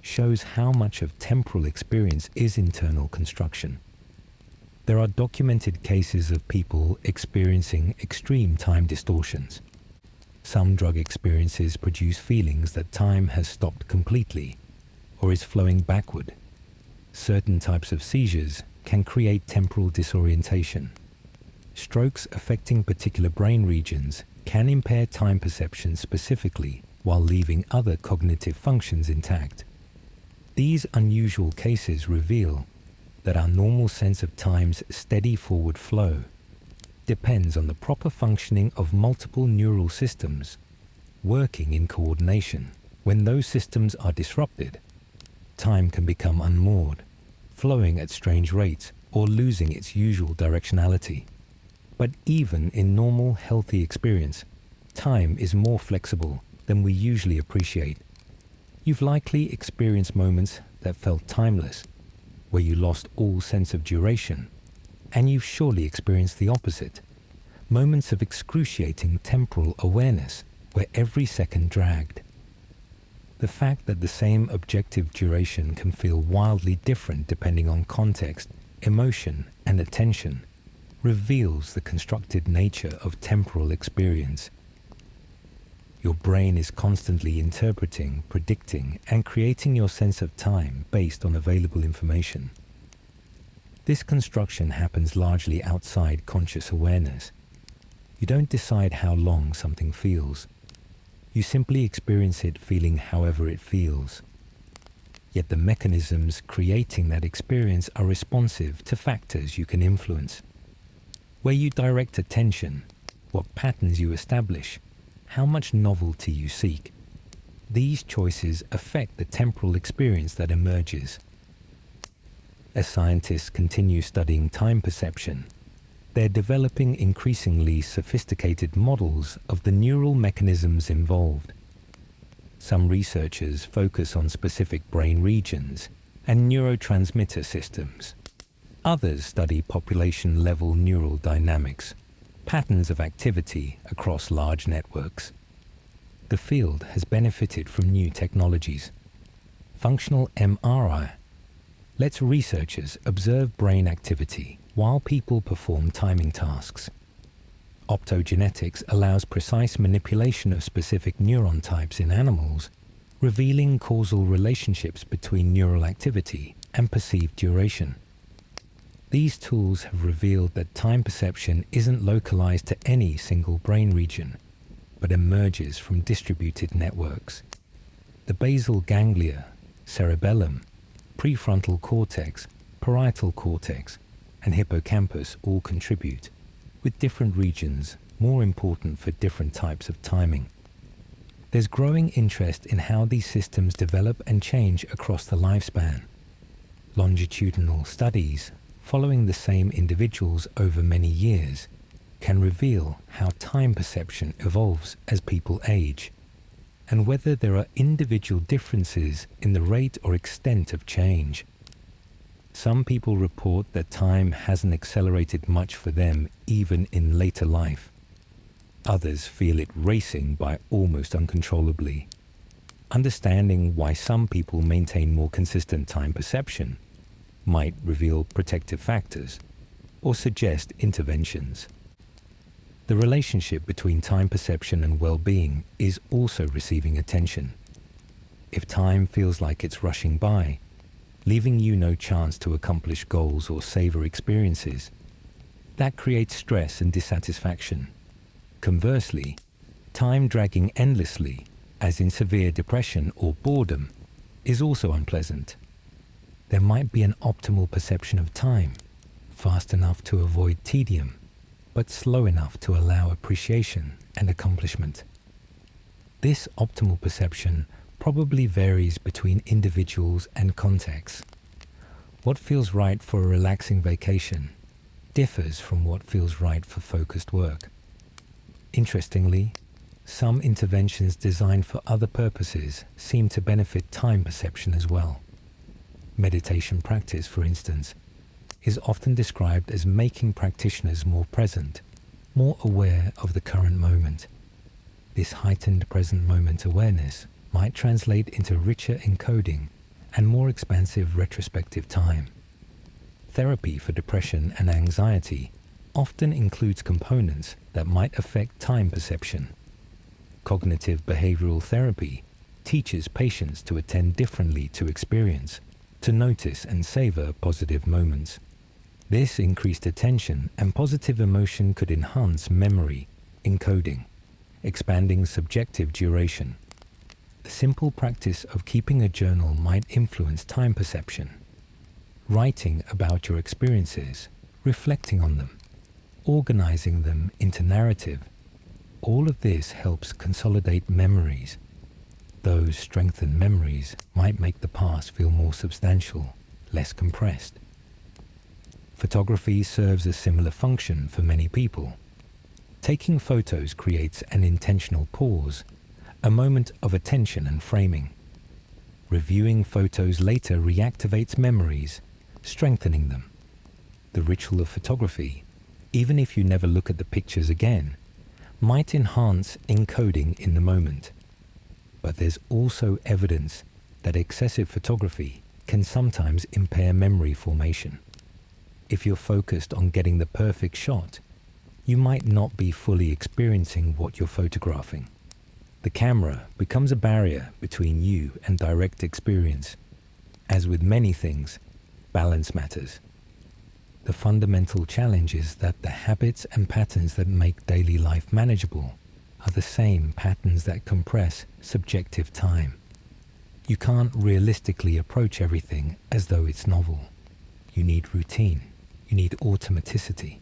shows how much of temporal experience is internal construction. There are documented cases of people experiencing extreme time distortions. Some drug experiences produce feelings that time has stopped completely or is flowing backward. Certain types of seizures can create temporal disorientation. Strokes affecting particular brain regions can impair time perception specifically while leaving other cognitive functions intact. These unusual cases reveal that our normal sense of time's steady forward flow depends on the proper functioning of multiple neural systems working in coordination. When those systems are disrupted, time can become unmoored, flowing at strange rates or losing its usual directionality. But even in normal, healthy experience, time is more flexible than we usually appreciate. You've likely experienced moments that felt timeless, where you lost all sense of duration, and you've surely experienced the opposite, moments of excruciating temporal awareness, where every second dragged. The fact that the same objective duration can feel wildly different depending on context, emotion, and attention reveals the constructed nature of temporal experience. Your brain is constantly interpreting, predicting, and creating your sense of time based on available information. This construction happens largely outside conscious awareness. You don't decide how long something feels. You simply experience it feeling however it feels. Yet the mechanisms creating that experience are responsive to factors you can influence. Where you direct attention, what patterns you establish, how much novelty you seek. These choices affect the temporal experience that emerges. As scientists continue studying time perception, they're developing increasingly sophisticated models of the neural mechanisms involved. Some researchers focus on specific brain regions and neurotransmitter systems. Others study population-level neural dynamics, patterns of activity across large networks. The field has benefited from new technologies. Functional MRI lets researchers observe brain activity while people perform timing tasks. Optogenetics allows precise manipulation of specific neuron types in animals, revealing causal relationships between neural activity and perceived duration. These tools have revealed that time perception isn't localized to any single brain region, but emerges from distributed networks. The basal ganglia, cerebellum, prefrontal cortex, parietal cortex, and hippocampus all contribute, with different regions more important for different types of timing. There's growing interest in how these systems develop and change across the lifespan. Longitudinal studies, following the same individuals over many years, can reveal how time perception evolves as people age, and whether there are individual differences in the rate or extent of change. Some people report that time hasn't accelerated much for them even in later life. Others feel it racing by almost uncontrollably. Understanding why some people maintain more consistent time perception might reveal protective factors or suggest interventions. The relationship between time perception and well-being is also receiving attention. If time feels like it's rushing by, leaving you no chance to accomplish goals or savor experiences, that creates stress and dissatisfaction. Conversely, time dragging endlessly, as in severe depression or boredom, is also unpleasant. There might be an optimal perception of time, fast enough to avoid tedium, but slow enough to allow appreciation and accomplishment. This optimal perception probably varies between individuals and contexts. What feels right for a relaxing vacation differs from what feels right for focused work. Interestingly, some interventions designed for other purposes seem to benefit time perception as well. Meditation practice, for instance, is often described as making practitioners more present, more aware of the current moment. This heightened present moment awareness might translate into richer encoding and more expansive retrospective time. Therapy for depression and anxiety often includes components that might affect time perception. Cognitive behavioral therapy teaches patients to attend differently to experience, to notice and savor positive moments. This increased attention and positive emotion could enhance memory, encoding, expanding subjective duration. The simple practice of keeping a journal might influence time perception. writing about your experiences, reflecting on them, organizing them into narrative. All of this helps consolidate memories. Those strengthened memories might make the past feel more substantial, less compressed. Photography serves a similar function for many people. Taking photos creates an intentional pause, a moment of attention and framing. Reviewing photos later reactivates memories, strengthening them. The ritual of photography, even if you never look at the pictures again, might enhance encoding in the moment. But there's also evidence that excessive photography can sometimes impair memory formation. If you're focused on getting the perfect shot, you might not be fully experiencing what you're photographing. The camera becomes a barrier between you and direct experience. As with many things, balance matters. The fundamental challenge is that the habits and patterns that make daily life manageable are the same patterns that compress subjective time. You can't realistically approach everything as though it's novel. You need routine. You need automaticity.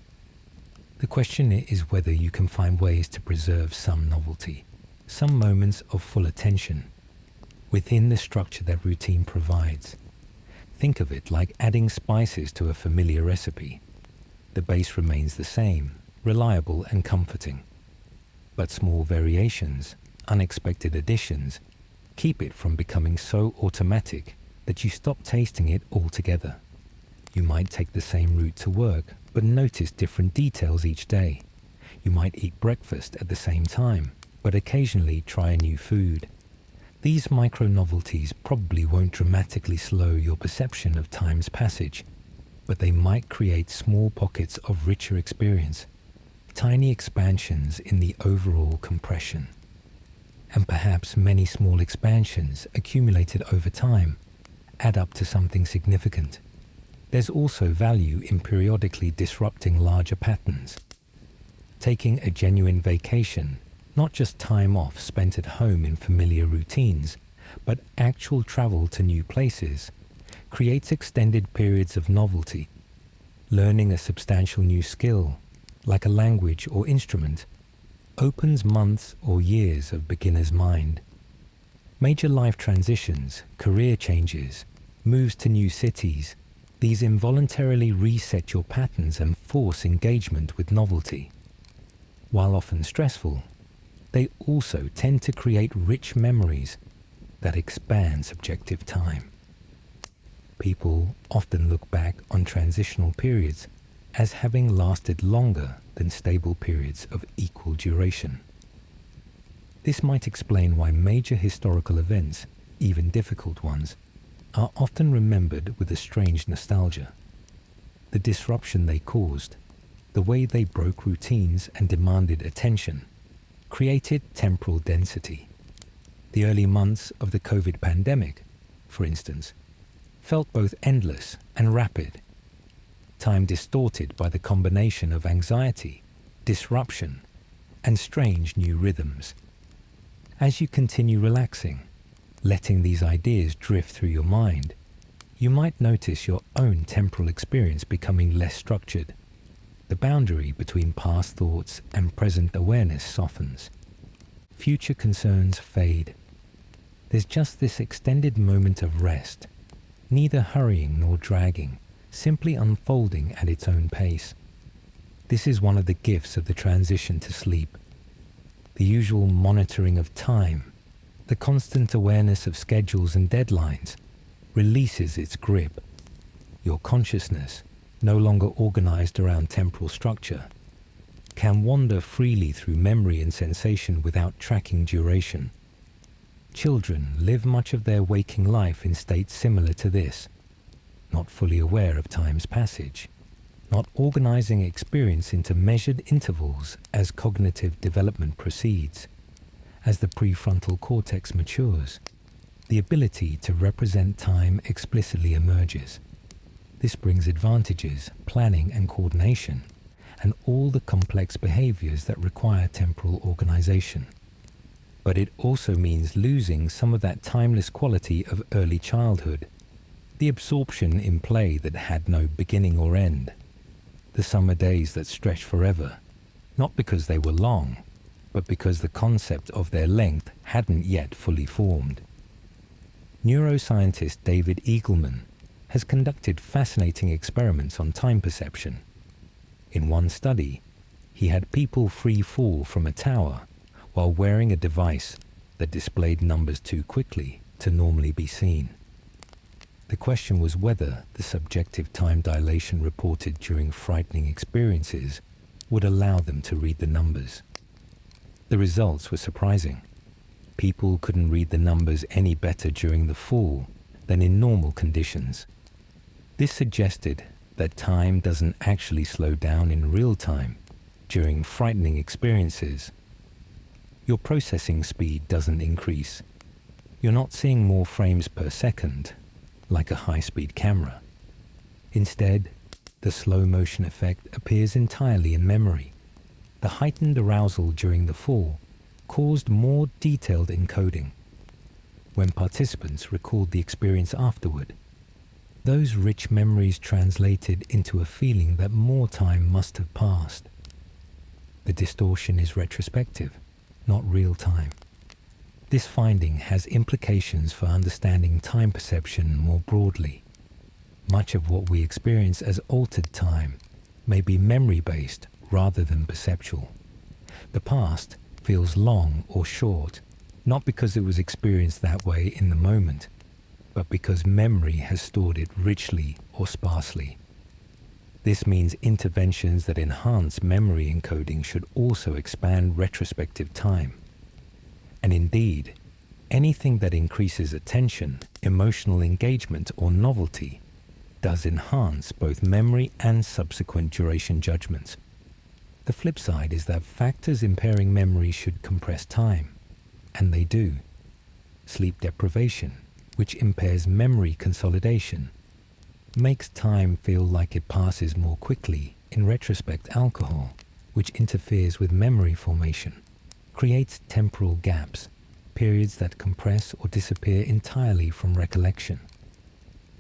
The question is whether you can find ways to preserve some novelty, some moments of full attention, within the structure that routine provides. Think of it like adding spices to a familiar recipe. The base remains the same, reliable and comforting. But small variations, unexpected additions, keep it from becoming so automatic that you stop tasting it altogether. You might take the same route to work, but notice different details each day. You might eat breakfast at the same time, but occasionally try a new food. These micro-novelties probably won't dramatically slow your perception of time's passage, but they might create small pockets of richer experience, tiny expansions in the overall compression. And perhaps many small expansions accumulated over time add up to something significant. There's also value in periodically disrupting larger patterns. Taking a genuine vacation, not just time off spent at home in familiar routines, but actual travel to new places, creates extended periods of novelty. Learning a substantial new skill, like a language or instrument, opens months or years of beginner's mind. Major life transitions, career changes, moves to new cities, these involuntarily reset your patterns and force engagement with novelty. While often stressful, they also tend to create rich memories that expand subjective time. People often look back on transitional periods as having lasted longer than stable periods of equal duration. This might explain why major historical events, even difficult ones, are often remembered with a strange nostalgia. The disruption they caused, the way they broke routines and demanded attention, created temporal density. The early months of the COVID pandemic, for instance, felt both endless and rapid. Time distorted by the combination of anxiety, disruption, and strange new rhythms. As you continue relaxing, letting these ideas drift through your mind, you might notice your own temporal experience becoming less structured. The boundary between past thoughts and present awareness softens. Future concerns fade. There's just this extended moment of rest, neither hurrying nor dragging, simply unfolding at its own pace. This is one of the gifts of the transition to sleep. The usual monitoring of time, the constant awareness of schedules and deadlines, releases its grip. Your consciousness, no longer organized around temporal structure, can wander freely through memory and sensation without tracking duration. Children live much of their waking life in states similar to this, not fully aware of time's passage, not organizing experience into measured intervals as cognitive development proceeds. As the prefrontal cortex matures, the ability to represent time explicitly emerges. This brings advantages, planning and coordination, and all the complex behaviors that require temporal organization. But it also means losing some of that timeless quality of early childhood. the absorption in play that had no beginning or end, the summer days that stretched forever, not because they were long, but because the concept of their length hadn't yet fully formed. Neuroscientist David Eagleman has conducted fascinating experiments on time perception. In one study, he had people free fall from a tower while wearing a device that displayed numbers too quickly to normally be seen. The question was whether the subjective time dilation reported during frightening experiences would allow them to read the numbers. The results were surprising. People couldn't read the numbers any better during the fall than in normal conditions. This suggested that time doesn't actually slow down in real time during frightening experiences. Your processing speed doesn't increase. You're not seeing more frames per second, like a high-speed camera. Instead, the slow motion effect appears entirely in memory. The heightened arousal during the fall caused more detailed encoding. When participants recalled the experience afterward, those rich memories translated into a feeling that more time must have passed. The distortion is retrospective, not real time. This finding has implications for understanding time perception more broadly. Much of what we experience as altered time may be memory-based rather than perceptual. The past feels long or short, not because it was experienced that way in the moment, but because memory has stored it richly or sparsely. This means interventions that enhance memory encoding should also expand retrospective time. And indeed, anything that increases attention, emotional engagement, or novelty does enhance both memory and subsequent duration judgments. The flip side is that factors impairing memory should compress time, and they do. Sleep deprivation, which impairs memory consolidation, makes time feel like it passes more quickly. In retrospect, alcohol, which interferes with memory formation, creates temporal gaps, periods that compress or disappear entirely from recollection.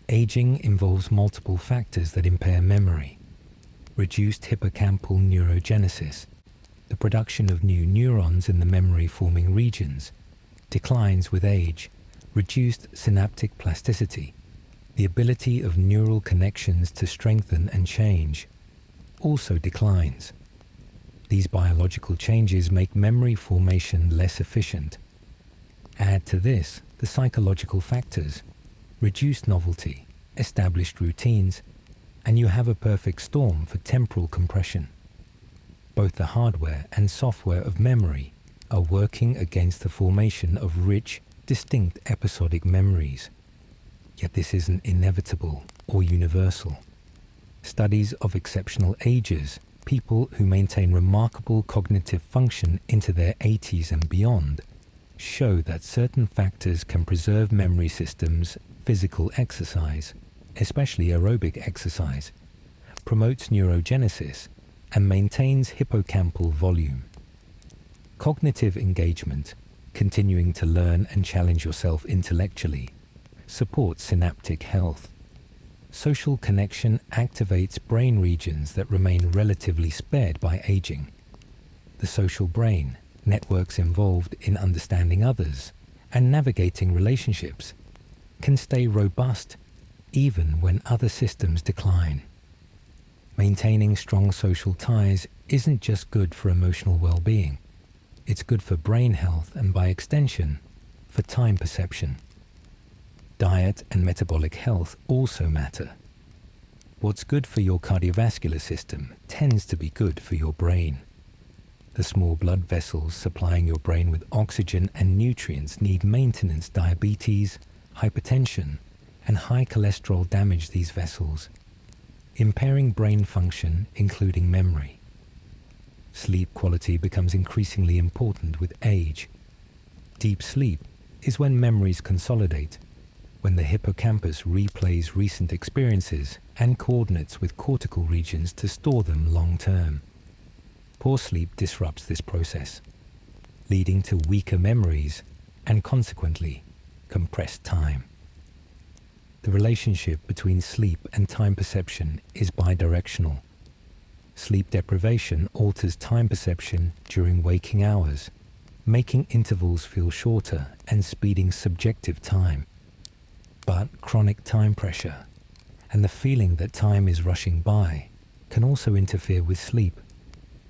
Aging involves multiple factors that impair memory. Reduced hippocampal neurogenesis, the production of new neurons in the memory-forming regions, declines with age. Reduced synaptic plasticity, the ability of neural connections to strengthen and change, also declines. These biological changes make memory formation less efficient. Add to this the psychological factors, reduced novelty, established routines, and you have a perfect storm for temporal compression. Both the hardware and software of memory are working against the formation of rich, distinct episodic memories. Yet this isn't inevitable or universal. Studies of exceptional ages, people who maintain remarkable cognitive function into their 80s and beyond, show that certain factors can preserve memory systems. Physical exercise, especially aerobic exercise, promotes neurogenesis and maintains hippocampal volume. Cognitive engagement, continuing to learn and challenge yourself intellectually, supports synaptic health. Social connection activates brain regions that remain relatively spared by aging. The social brain, networks involved in understanding others and navigating relationships, can stay robust even when other systems decline. Maintaining strong social ties isn't just good for emotional well-being. It's good for brain health and, by extension, for time perception. Diet and metabolic health also matter. What's good for your cardiovascular system tends to be good for your brain. The small blood vessels supplying your brain with oxygen and nutrients need maintenance. Diabetes, hypertension, and high cholesterol damage these vessels, impairing brain function, including memory. Sleep quality becomes increasingly important with age. Deep sleep is when memories consolidate, when the hippocampus replays recent experiences and coordinates with cortical regions to store them long-term. Poor sleep disrupts this process, leading to weaker memories and consequently compressed time. The relationship between sleep and time perception is bidirectional. Sleep deprivation alters time perception during waking hours, making intervals feel shorter and speeding subjective time. But chronic time pressure and the feeling that time is rushing by can also interfere with sleep,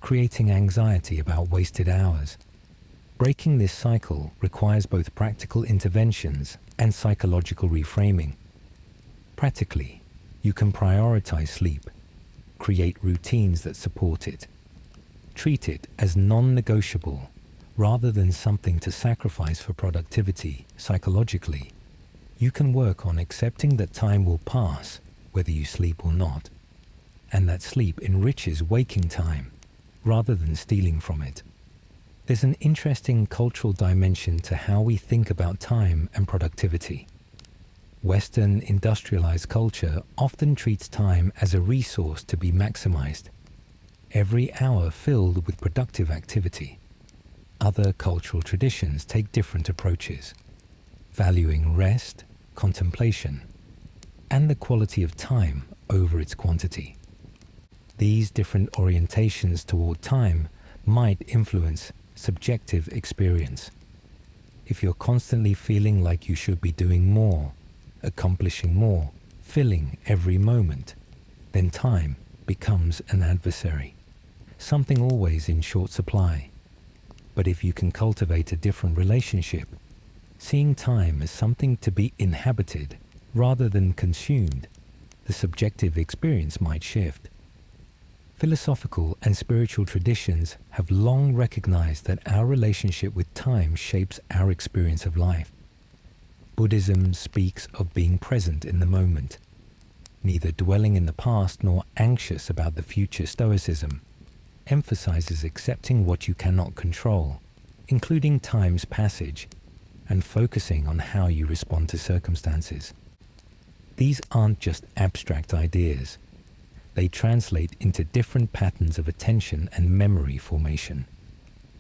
creating anxiety about wasted hours. Breaking this cycle requires both practical interventions and psychological reframing. Practically, you can prioritize sleep, create routines that support it, treat it as non-negotiable rather than something to sacrifice for productivity. Psychologically, you can work on accepting that time will pass whether you sleep or not, and that sleep enriches waking time rather than stealing from it. There's an interesting cultural dimension to how we think about time and productivity. Western industrialized culture often treats time as a resource to be maximized, every hour filled with productive activity. Other cultural traditions take different approaches, valuing rest, contemplation, and the quality of time over its quantity. These different orientations toward time might influence subjective experience. If you're constantly feeling like you should be doing more, accomplishing more, filling every moment, then time becomes an adversary, something always in short supply. But if you can cultivate a different relationship, seeing time as something to be inhabited rather than consumed, the subjective experience might shift. Philosophical and spiritual traditions have long recognized that our relationship with time shapes our experience of life. Buddhism speaks of being present in the moment, neither dwelling in the past nor anxious about the future. Stoicism emphasizes accepting what you cannot control, including time's passage, and focusing on how you respond to circumstances. These aren't just abstract ideas. They translate into different patterns of attention and memory formation.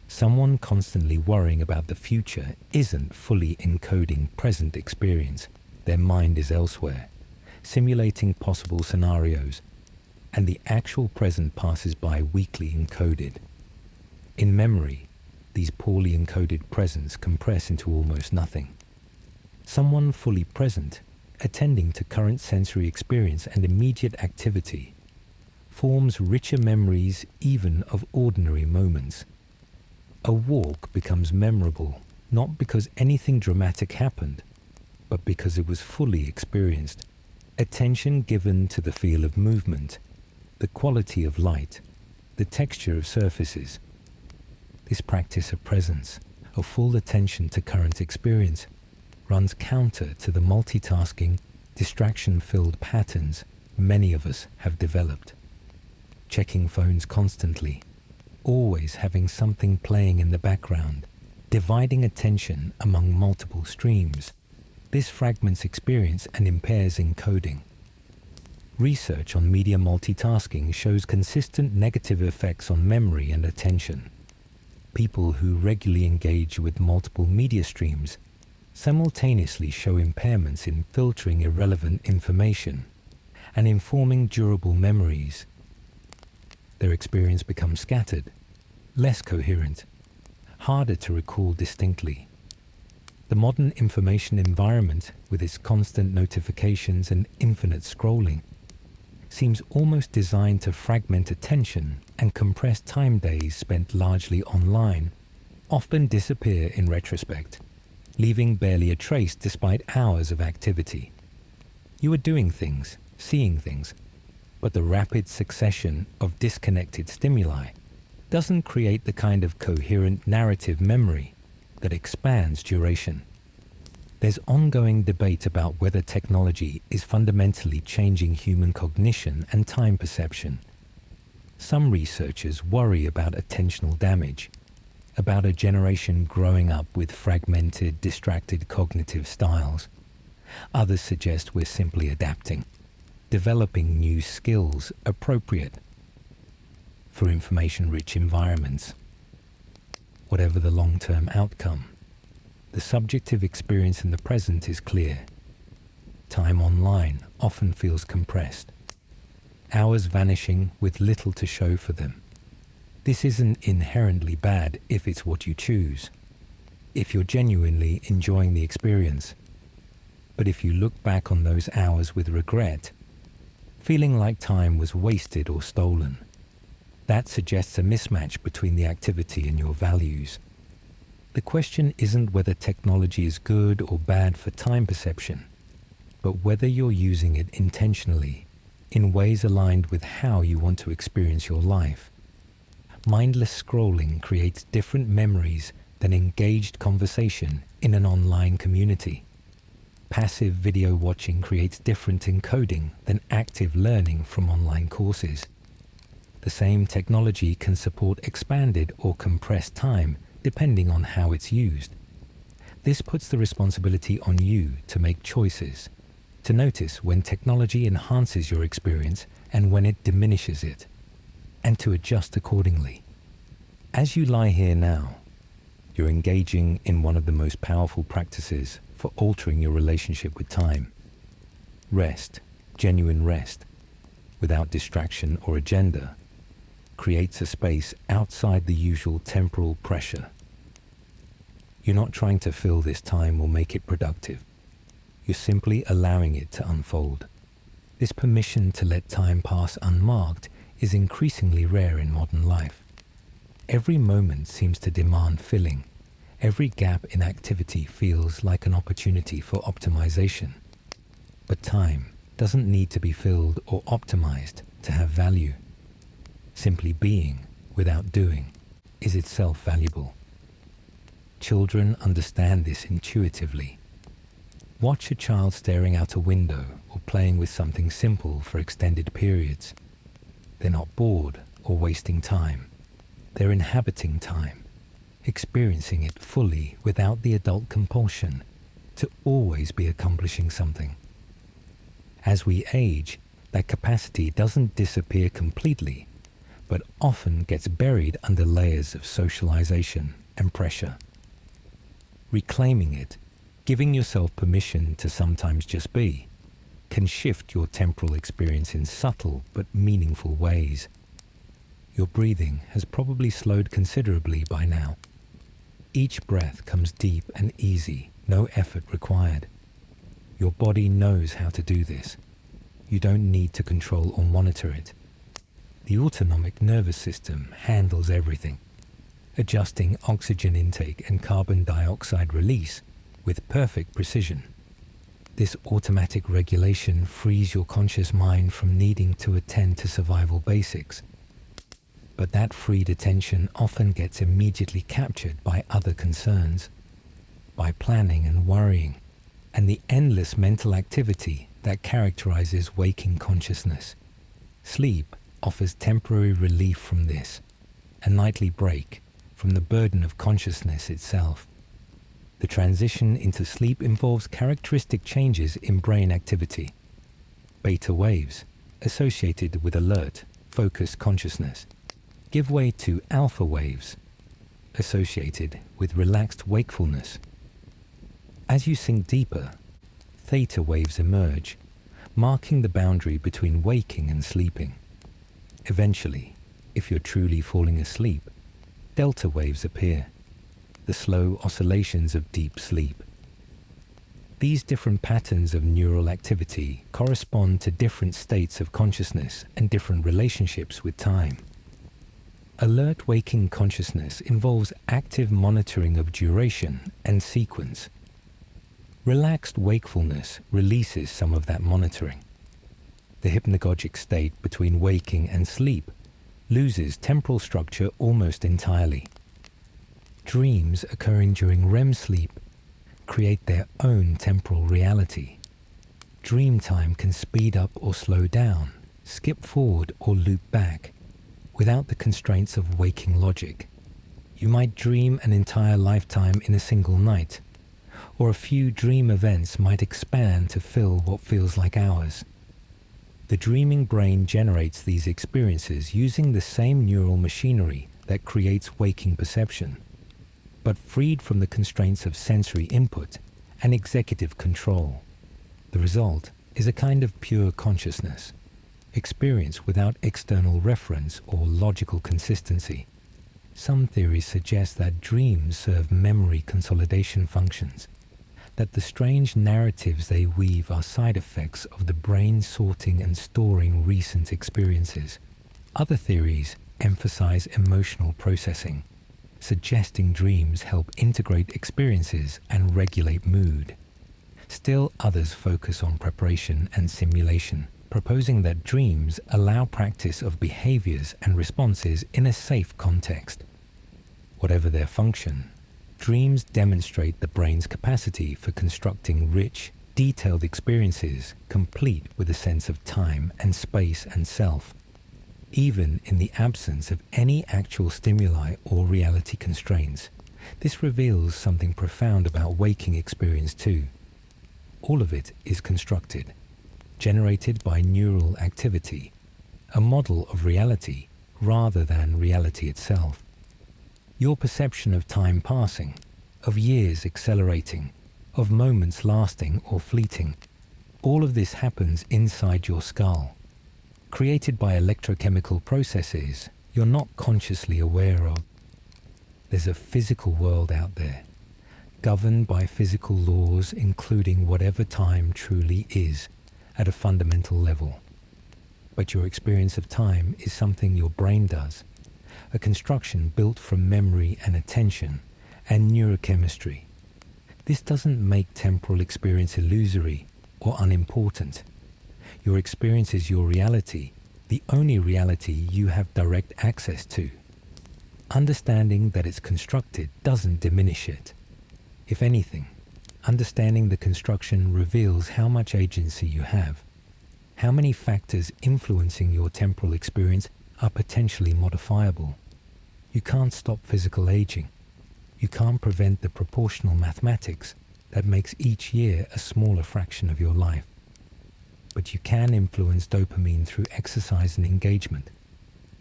Someone constantly worrying about the future isn't fully encoding present experience. Their mind is elsewhere, simulating possible scenarios, and the actual present passes by weakly encoded. In memory, these poorly encoded presents compress into almost nothing. Someone fully present, attending to current sensory experience and immediate activity, forms richer memories even of ordinary moments. A walk becomes memorable not because anything dramatic happened, but because it was fully experienced. Attention given to the feel of movement, the quality of light, the texture of surfaces. This practice of presence, of full attention to current experience, runs counter to the multitasking, distraction-filled patterns many of us have developed. Checking phones constantly, always having something playing in the background, dividing attention among multiple streams. This fragments experience and impairs encoding. Research on media multitasking shows consistent negative effects on memory and attention. People who regularly engage with multiple media streams simultaneously show impairments in filtering irrelevant information and in forming durable memories. Their experience becomes scattered, less coherent, harder to recall distinctly. The modern information environment, with its constant notifications and infinite scrolling, seems almost designed to fragment attention and compress time. Days spent largely online often disappear in retrospect, leaving barely a trace despite hours of activity. You are doing things, seeing things, but the rapid succession of disconnected stimuli doesn't create the kind of coherent narrative memory that expands duration. There's ongoing debate about whether technology is fundamentally changing human cognition and time perception. Some researchers worry about attentional damage, about a generation growing up with fragmented, distracted cognitive styles. Others suggest we're simply adapting, developing new skills appropriate for information-rich environments. Whatever the long-term outcome, the subjective experience in the present is clear. time online often feels compressed. Hours vanishing with little to show for them. This isn't inherently bad if it's what you choose, if you're genuinely enjoying the experience. But if you look back on those hours with regret, feeling like time was wasted or stolen, that suggests a mismatch between the activity and your values. The question isn't whether technology is good or bad for time perception, but whether you're using it intentionally in ways aligned with how you want to experience your life. Mindless scrolling creates different memories than engaged conversation in an online community. Passive video watching creates different encoding than active learning from online courses. The same technology can support expanded or compressed time depending on how it's used. This puts the responsibility on you to make choices, to notice when technology enhances your experience and when it diminishes it, and to adjust accordingly. As you lie here now, you're engaging in one of the most powerful practices for altering your relationship with time. Rest, genuine rest, without distraction or agenda, creates a space outside the usual temporal pressure. You're not trying to fill this time or make it productive. You're simply allowing it to unfold. This permission to let time pass unmarked is increasingly rare in modern life. Every moment seems to demand filling. Every gap in activity feels like an opportunity for optimization. But time doesn't need to be filled or optimized to have value. Simply being without doing is itself valuable. Children understand this intuitively. Watch a child staring out a window or playing with something simple for extended periods. They're not bored or wasting time. They're inhabiting time, experiencing it fully without the adult compulsion to always be accomplishing something. As we age, that capacity doesn't disappear completely, but often gets buried under layers of socialization and pressure. Reclaiming it, giving yourself permission to sometimes just be, can shift your temporal experience in subtle but meaningful ways. Your breathing has probably slowed considerably by now. Each breath comes deep and easy, no effort required. Your body knows how to do this. You don't need to control or monitor it. The autonomic nervous system handles everything, adjusting oxygen intake and carbon dioxide release with perfect precision. This automatic regulation frees your conscious mind from needing to attend to survival basics. But that freed attention often gets immediately captured by other concerns, by planning and worrying, and the endless mental activity that characterizes waking consciousness. Sleep offers temporary relief from this, a nightly break from the burden of consciousness itself. The transition into sleep involves characteristic changes in brain activity. Beta waves, associated with alert, focused consciousness, give way to alpha waves, associated with relaxed wakefulness. As you sink deeper, theta waves emerge, marking the boundary between waking and sleeping. Eventually, if you're truly falling asleep, delta waves appear, the slow oscillations of deep sleep. These different patterns of neural activity correspond to different states of consciousness and different relationships with time. Alert waking consciousness involves active monitoring of duration and sequence. Relaxed wakefulness releases some of that monitoring. The hypnagogic state between waking and sleep loses temporal structure almost entirely. Dreams occurring during REM sleep create their own temporal reality. Dream time can speed up or slow down, skip forward or loop back, without the constraints of waking logic. You might dream an entire lifetime in a single night, or a few dream events might expand to fill what feels like hours. The dreaming brain generates these experiences using the same neural machinery that creates waking perception, but freed from the constraints of sensory input and executive control. The result is a kind of pure consciousness, experience without external reference or logical consistency. Some theories suggest that dreams serve memory consolidation functions, that the strange narratives they weave are side effects of the brain sorting and storing recent experiences. Other theories emphasize emotional processing, suggesting dreams help integrate experiences and regulate mood. Still others focus on preparation and simulation, proposing that dreams allow practice of behaviors and responses in a safe context. Whatever their function, dreams demonstrate the brain's capacity for constructing rich, detailed experiences complete with a sense of time and space and self, even in the absence of any actual stimuli or reality constraints. This reveals something profound about waking experience too. All of it is constructed, generated by neural activity, a model of reality rather than reality itself. Your perception of time passing, of years accelerating, of moments lasting or fleeting, all of this happens inside your skull, created by electrochemical processes you're not consciously aware of. There's a physical world out there, governed by physical laws including whatever time truly is at a fundamental level. But your experience of time is something your brain does, a construction built from memory and attention and neurochemistry. This doesn't make temporal experience illusory or unimportant. Your experience is your reality, the only reality you have direct access to. Understanding that it's constructed doesn't diminish it. If anything, understanding the construction reveals how much agency you have, how many factors influencing your temporal experience are potentially modifiable. You can't stop physical aging. You can't prevent the proportional mathematics that makes each year a smaller fraction of your life. But you can influence dopamine through exercise and engagement.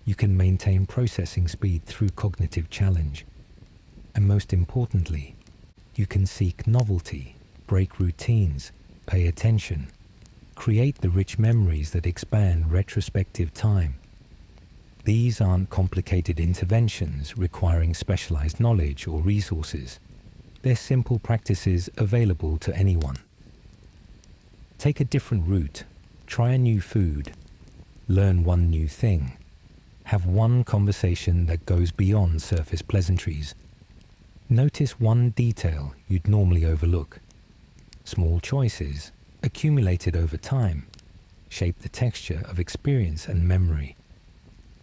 You can maintain processing speed through cognitive challenge. And most importantly, you can seek novelty, break routines, pay attention, create the rich memories that expand retrospective time. These aren't complicated interventions requiring specialized knowledge or resources. They're simple practices available to anyone. Take a different route, try a new food, learn one new thing, have one conversation that goes beyond surface pleasantries. Notice one detail you'd normally overlook. Small choices, accumulated over time, shape the texture of experience and memory.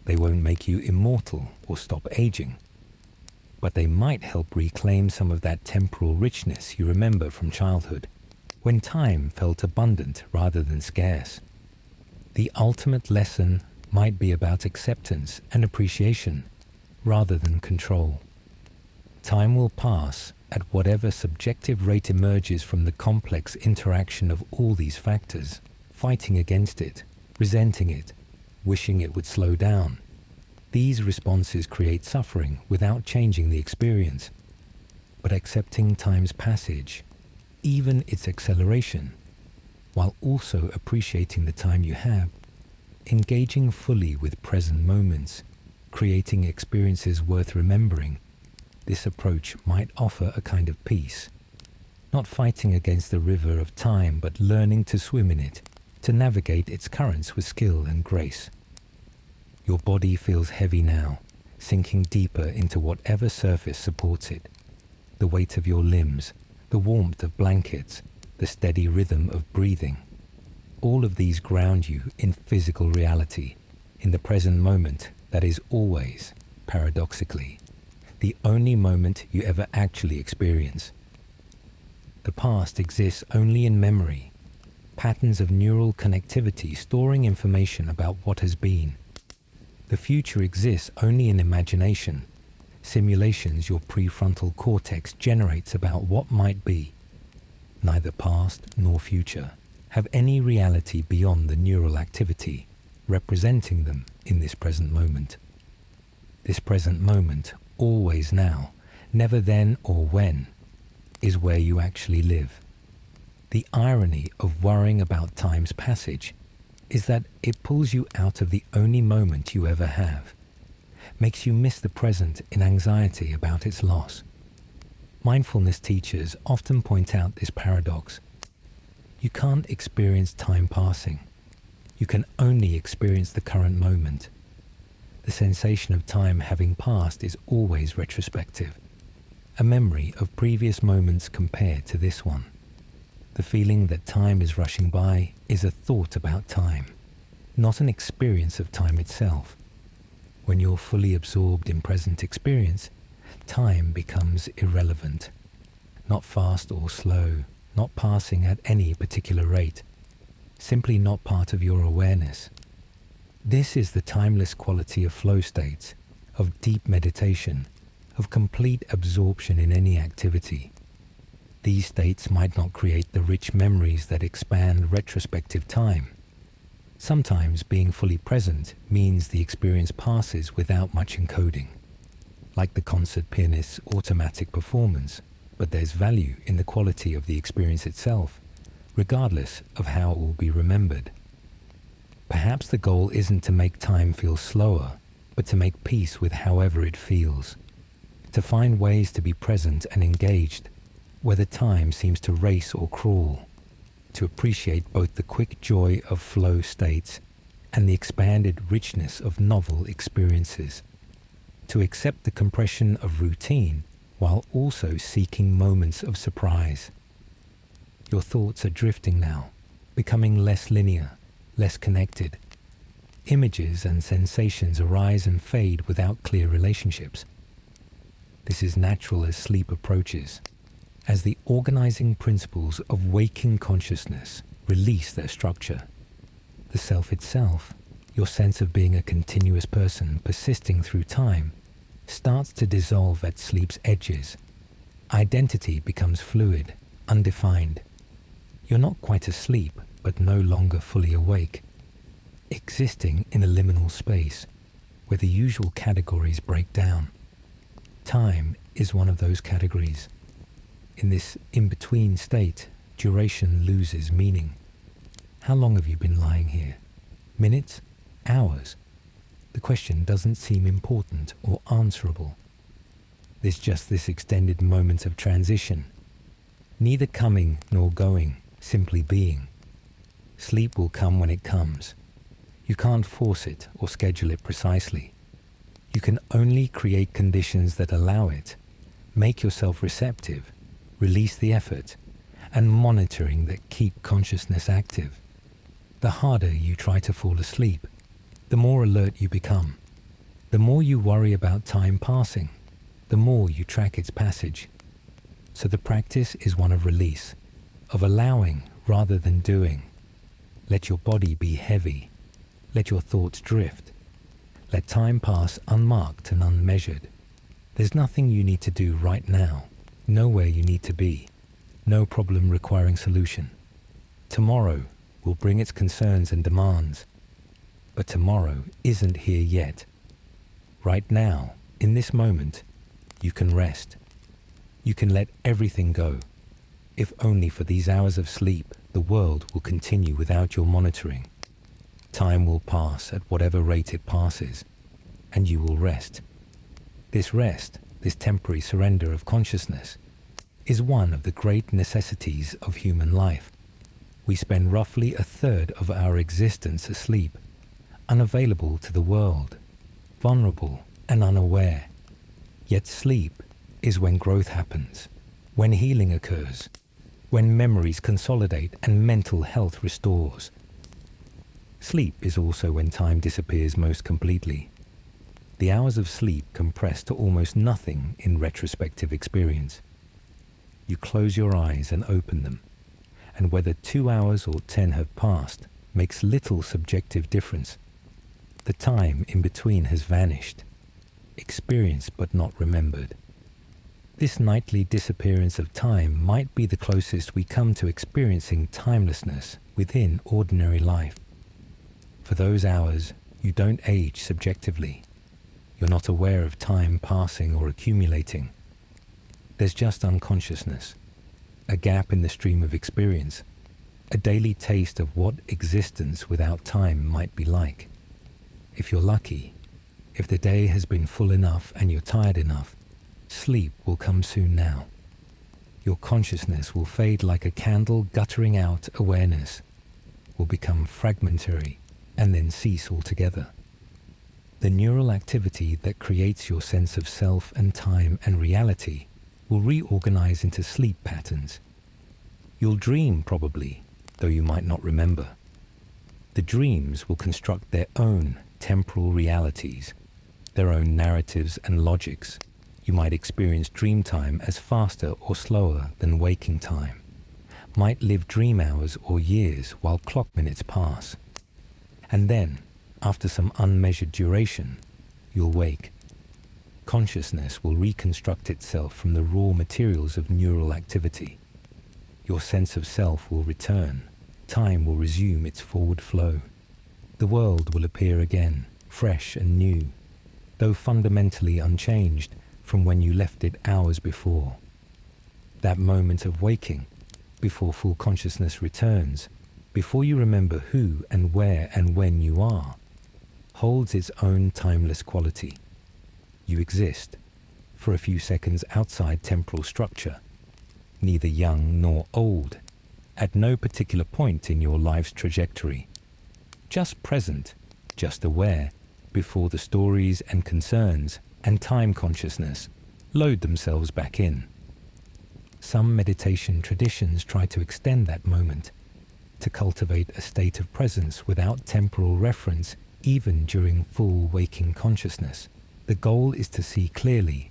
They won't make you immortal or stop aging, but they might help reclaim some of that temporal richness you remember from childhood, when time felt abundant rather than scarce. The ultimate lesson might be about acceptance and appreciation rather than control. Time will pass at whatever subjective rate emerges from the complex interaction of all these factors, fighting against it, resenting it, wishing it would slow down. These responses create suffering without changing the experience. But accepting time's passage, even its acceleration, while also appreciating the time you have, engaging fully with present moments, creating experiences worth remembering, this approach might offer a kind of peace, not fighting against the river of time, but learning to swim in it, to navigate its currents with skill and grace. Your body feels heavy now, sinking deeper into whatever surface supports it. The weight of your limbs, the warmth of blankets, the steady rhythm of breathing. All of these ground you in physical reality, in the present moment that is always, paradoxically, the only moment you ever actually experience. The past exists only in memory, patterns of neural connectivity storing information about what has been. The future exists only in imagination, simulations your prefrontal cortex generates about what might be. Neither past nor future have any reality beyond the neural activity representing them in this present moment. This present moment, always now, never then or when, is where you actually live. The irony of worrying about time's passage is that it pulls you out of the only moment you ever have, makes you miss the present in anxiety about its loss. Mindfulness teachers often point out this paradox. You can't experience time passing. You can only experience the current moment. The sensation of time having passed is always retrospective, a memory of previous moments compared to this one. The feeling that time is rushing by is a thought about time, not an experience of time itself. When you're fully absorbed in present experience, time becomes irrelevant, not fast or slow, not passing at any particular rate, simply not part of your awareness. This is the timeless quality of flow states, of deep meditation, of complete absorption in any activity. These states might not create the rich memories that expand retrospective time. Sometimes being fully present means the experience passes without much encoding, like the concert pianist's automatic performance, but there's value in the quality of the experience itself, regardless of how it will be remembered. Perhaps the goal isn't to make time feel slower, but to make peace with however it feels, to find ways to be present and engaged, whether time seems to race or crawl, to appreciate both the quick joy of flow states and the expanded richness of novel experiences, to accept the compression of routine while also seeking moments of surprise. Your thoughts are drifting now, becoming less linear, less connected. Images and sensations arise and fade without clear relationships. This is natural as sleep approaches, as the organizing principles of waking consciousness release their structure. The self itself, your sense of being a continuous person persisting through time, starts to dissolve at sleep's edges. Identity becomes fluid, undefined. You're not quite asleep, but no longer fully awake, existing in a liminal space where the usual categories break down. Time is one of those categories. In this in-between state, duration loses meaning. How long have you been lying here? Minutes? Hours? The question doesn't seem important or answerable. There's just this extended moment of transition, neither coming nor going, simply being. Sleep will come when it comes. You can't force it or schedule it precisely. You can only create conditions that allow it, make yourself receptive, release the effort, and monitoring that keep consciousness active. The harder you try to fall asleep, the more alert you become. The more you worry about time passing, the more you track its passage. So the practice is one of release, of allowing rather than doing. Let your body be heavy. Let your thoughts drift. Let time pass unmarked and unmeasured. There's nothing you need to do right now, nowhere you need to be, no problem requiring solution. Tomorrow will bring its concerns and demands, but tomorrow isn't here yet. Right now, in this moment, you can rest. You can let everything go. If only for these hours of sleep, the world will continue without your monitoring. Time will pass at whatever rate it passes, and you will rest. This rest, this temporary surrender of consciousness, is one of the great necessities of human life. We spend roughly a third of our existence asleep, unavailable to the world, vulnerable and unaware. Yet sleep is when growth happens, when healing occurs, when memories consolidate and mental health restores. Sleep is also when time disappears most completely. The hours of sleep compress to almost nothing in retrospective experience. You close your eyes and open them, and whether 2 hours or 10 have passed makes little subjective difference. The time in between has vanished, experienced but not remembered. This nightly disappearance of time might be the closest we come to experiencing timelessness within ordinary life. For those hours, you don't age subjectively. You're not aware of time passing or accumulating. There's just unconsciousness, a gap in the stream of experience, a daily taste of what existence without time might be like. If you're lucky, if the day has been full enough and you're tired enough, sleep will come soon now. Your consciousness will fade like a candle guttering out awareness, will become fragmentary and then cease altogether. The neural activity that creates your sense of self and time and reality will reorganize into sleep patterns. You'll dream probably, though you might not remember. The dreams will construct their own temporal realities, their own narratives and logics. You might experience dream time as faster or slower than waking time, might live dream hours or years while clock minutes pass. And then, after some unmeasured duration, you'll wake. Consciousness will reconstruct itself from the raw materials of neural activity. Your sense of self will return. Time will resume its forward flow. The world will appear again, fresh and new, though fundamentally unchanged from when you left it hours before. That moment of waking, before full consciousness returns, before you remember who and where and when you are, holds its own timeless quality. You exist, for a few seconds outside temporal structure, neither young nor old, at no particular point in your life's trajectory, just present, just aware, before the stories and concerns and time consciousness load themselves back in. Some meditation traditions try to extend that moment, to cultivate a state of presence without temporal reference even during full waking consciousness. The goal is to see clearly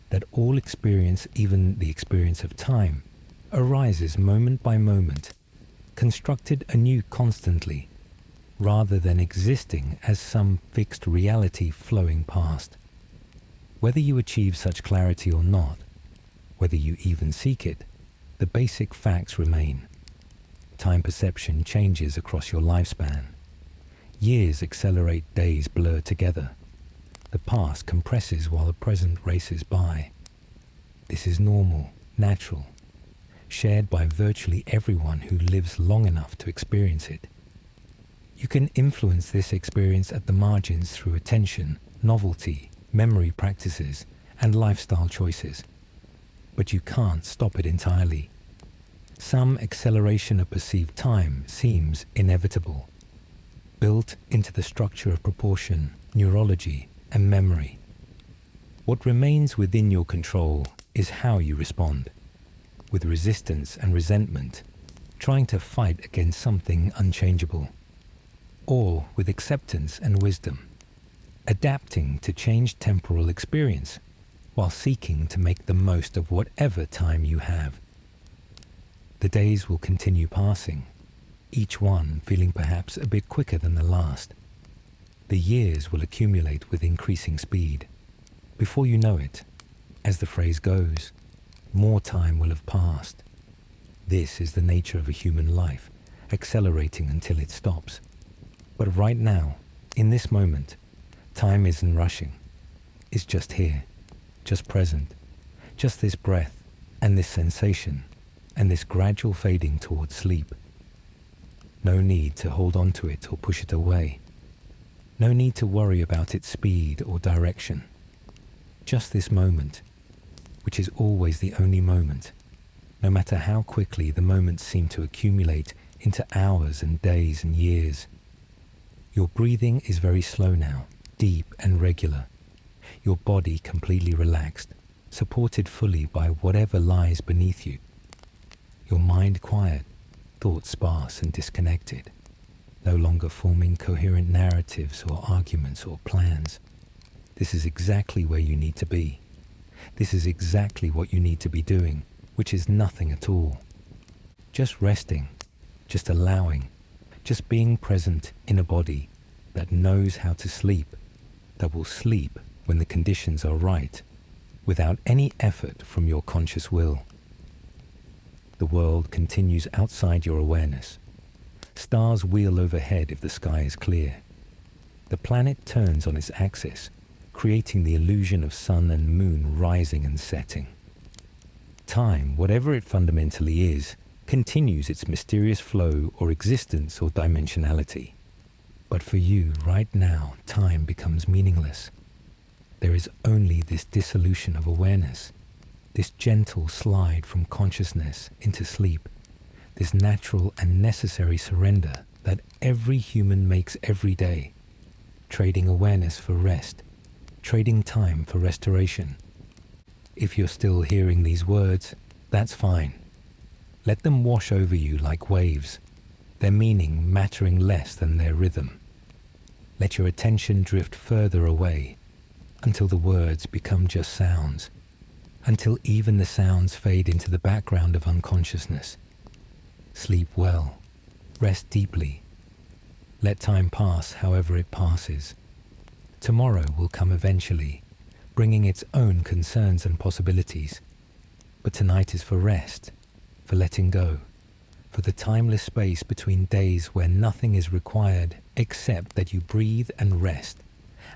that all experience, even the experience of time, arises moment by moment, constructed anew constantly, rather than existing as some fixed reality flowing past. Whether you achieve such clarity or not, whether you even seek it, the basic facts remain. Time perception changes across your lifespan. Years accelerate, days blur together. The past compresses while the present races by. This is normal, natural, shared by virtually everyone who lives long enough to experience it. You can influence this experience at the margins through attention, novelty, memory practices, and lifestyle choices. But you can't stop it entirely. Some acceleration of perceived time seems inevitable, built into the structure of proportion, neurology, and memory. What remains within your control is how you respond, with resistance and resentment, trying to fight against something unchangeable, or with acceptance and wisdom, adapting to changed temporal experience while seeking to make the most of whatever time you have. The days will continue passing, each one feeling perhaps a bit quicker than the last. The years will accumulate with increasing speed. Before you know it, as the phrase goes, more time will have passed. This is the nature of a human life, accelerating until it stops. But right now, in this moment, time isn't rushing. It's just here, just present, just this breath and this sensation and this gradual fading towards sleep. No need to hold on to it or push it away. No need to worry about its speed or direction. Just this moment, which is always the only moment, no matter how quickly the moments seem to accumulate into hours and days and years. Your breathing is very slow now, deep and regular. Your body completely relaxed, supported fully by whatever lies beneath you. Your mind quiet, thoughts sparse and disconnected, no longer forming coherent narratives or arguments or plans. This is exactly where you need to be. This is exactly what you need to be doing, which is nothing at all. Just resting, just allowing, just being present in a body that knows how to sleep, that will sleep when the conditions are right, without any effort from your conscious will. The world continues outside your awareness. Stars wheel overhead if the sky is clear. The planet turns on its axis, creating the illusion of sun and moon rising and setting. Time, whatever it fundamentally is, continues its mysterious flow or existence or dimensionality. But for you, right now, time becomes meaningless. There is only this dissolution of awareness, this gentle slide from consciousness into sleep, this natural and necessary surrender that every human makes every day, trading awareness for rest, trading time for restoration. If you're still hearing these words, that's fine. Let them wash over you like waves, their meaning mattering less than their rhythm. Let your attention drift further away until the words become just sounds, until even the sounds fade into the background of unconsciousness. Sleep well, rest deeply. Let time pass however it passes. Tomorrow will come eventually, bringing its own concerns and possibilities. But tonight is for rest, for letting go, for the timeless space between days where nothing is required except that you breathe and rest,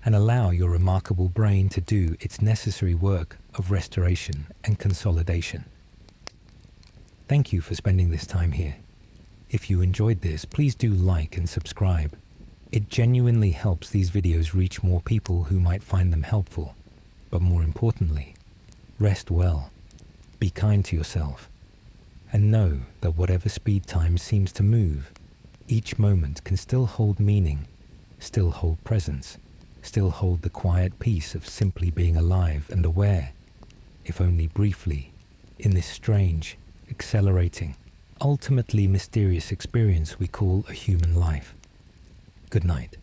and allow your remarkable brain to do its necessary work of restoration and consolidation. Thank you for spending this time here. If you enjoyed this, please do like and subscribe. It genuinely helps these videos reach more people who might find them helpful. But more importantly, rest well, be kind to yourself, and know that whatever speed time seems to move, each moment can still hold meaning, still hold presence, still hold the quiet peace of simply being alive and aware, if only briefly, in this strange, accelerating, ultimately mysterious experience we call a human life. Good night.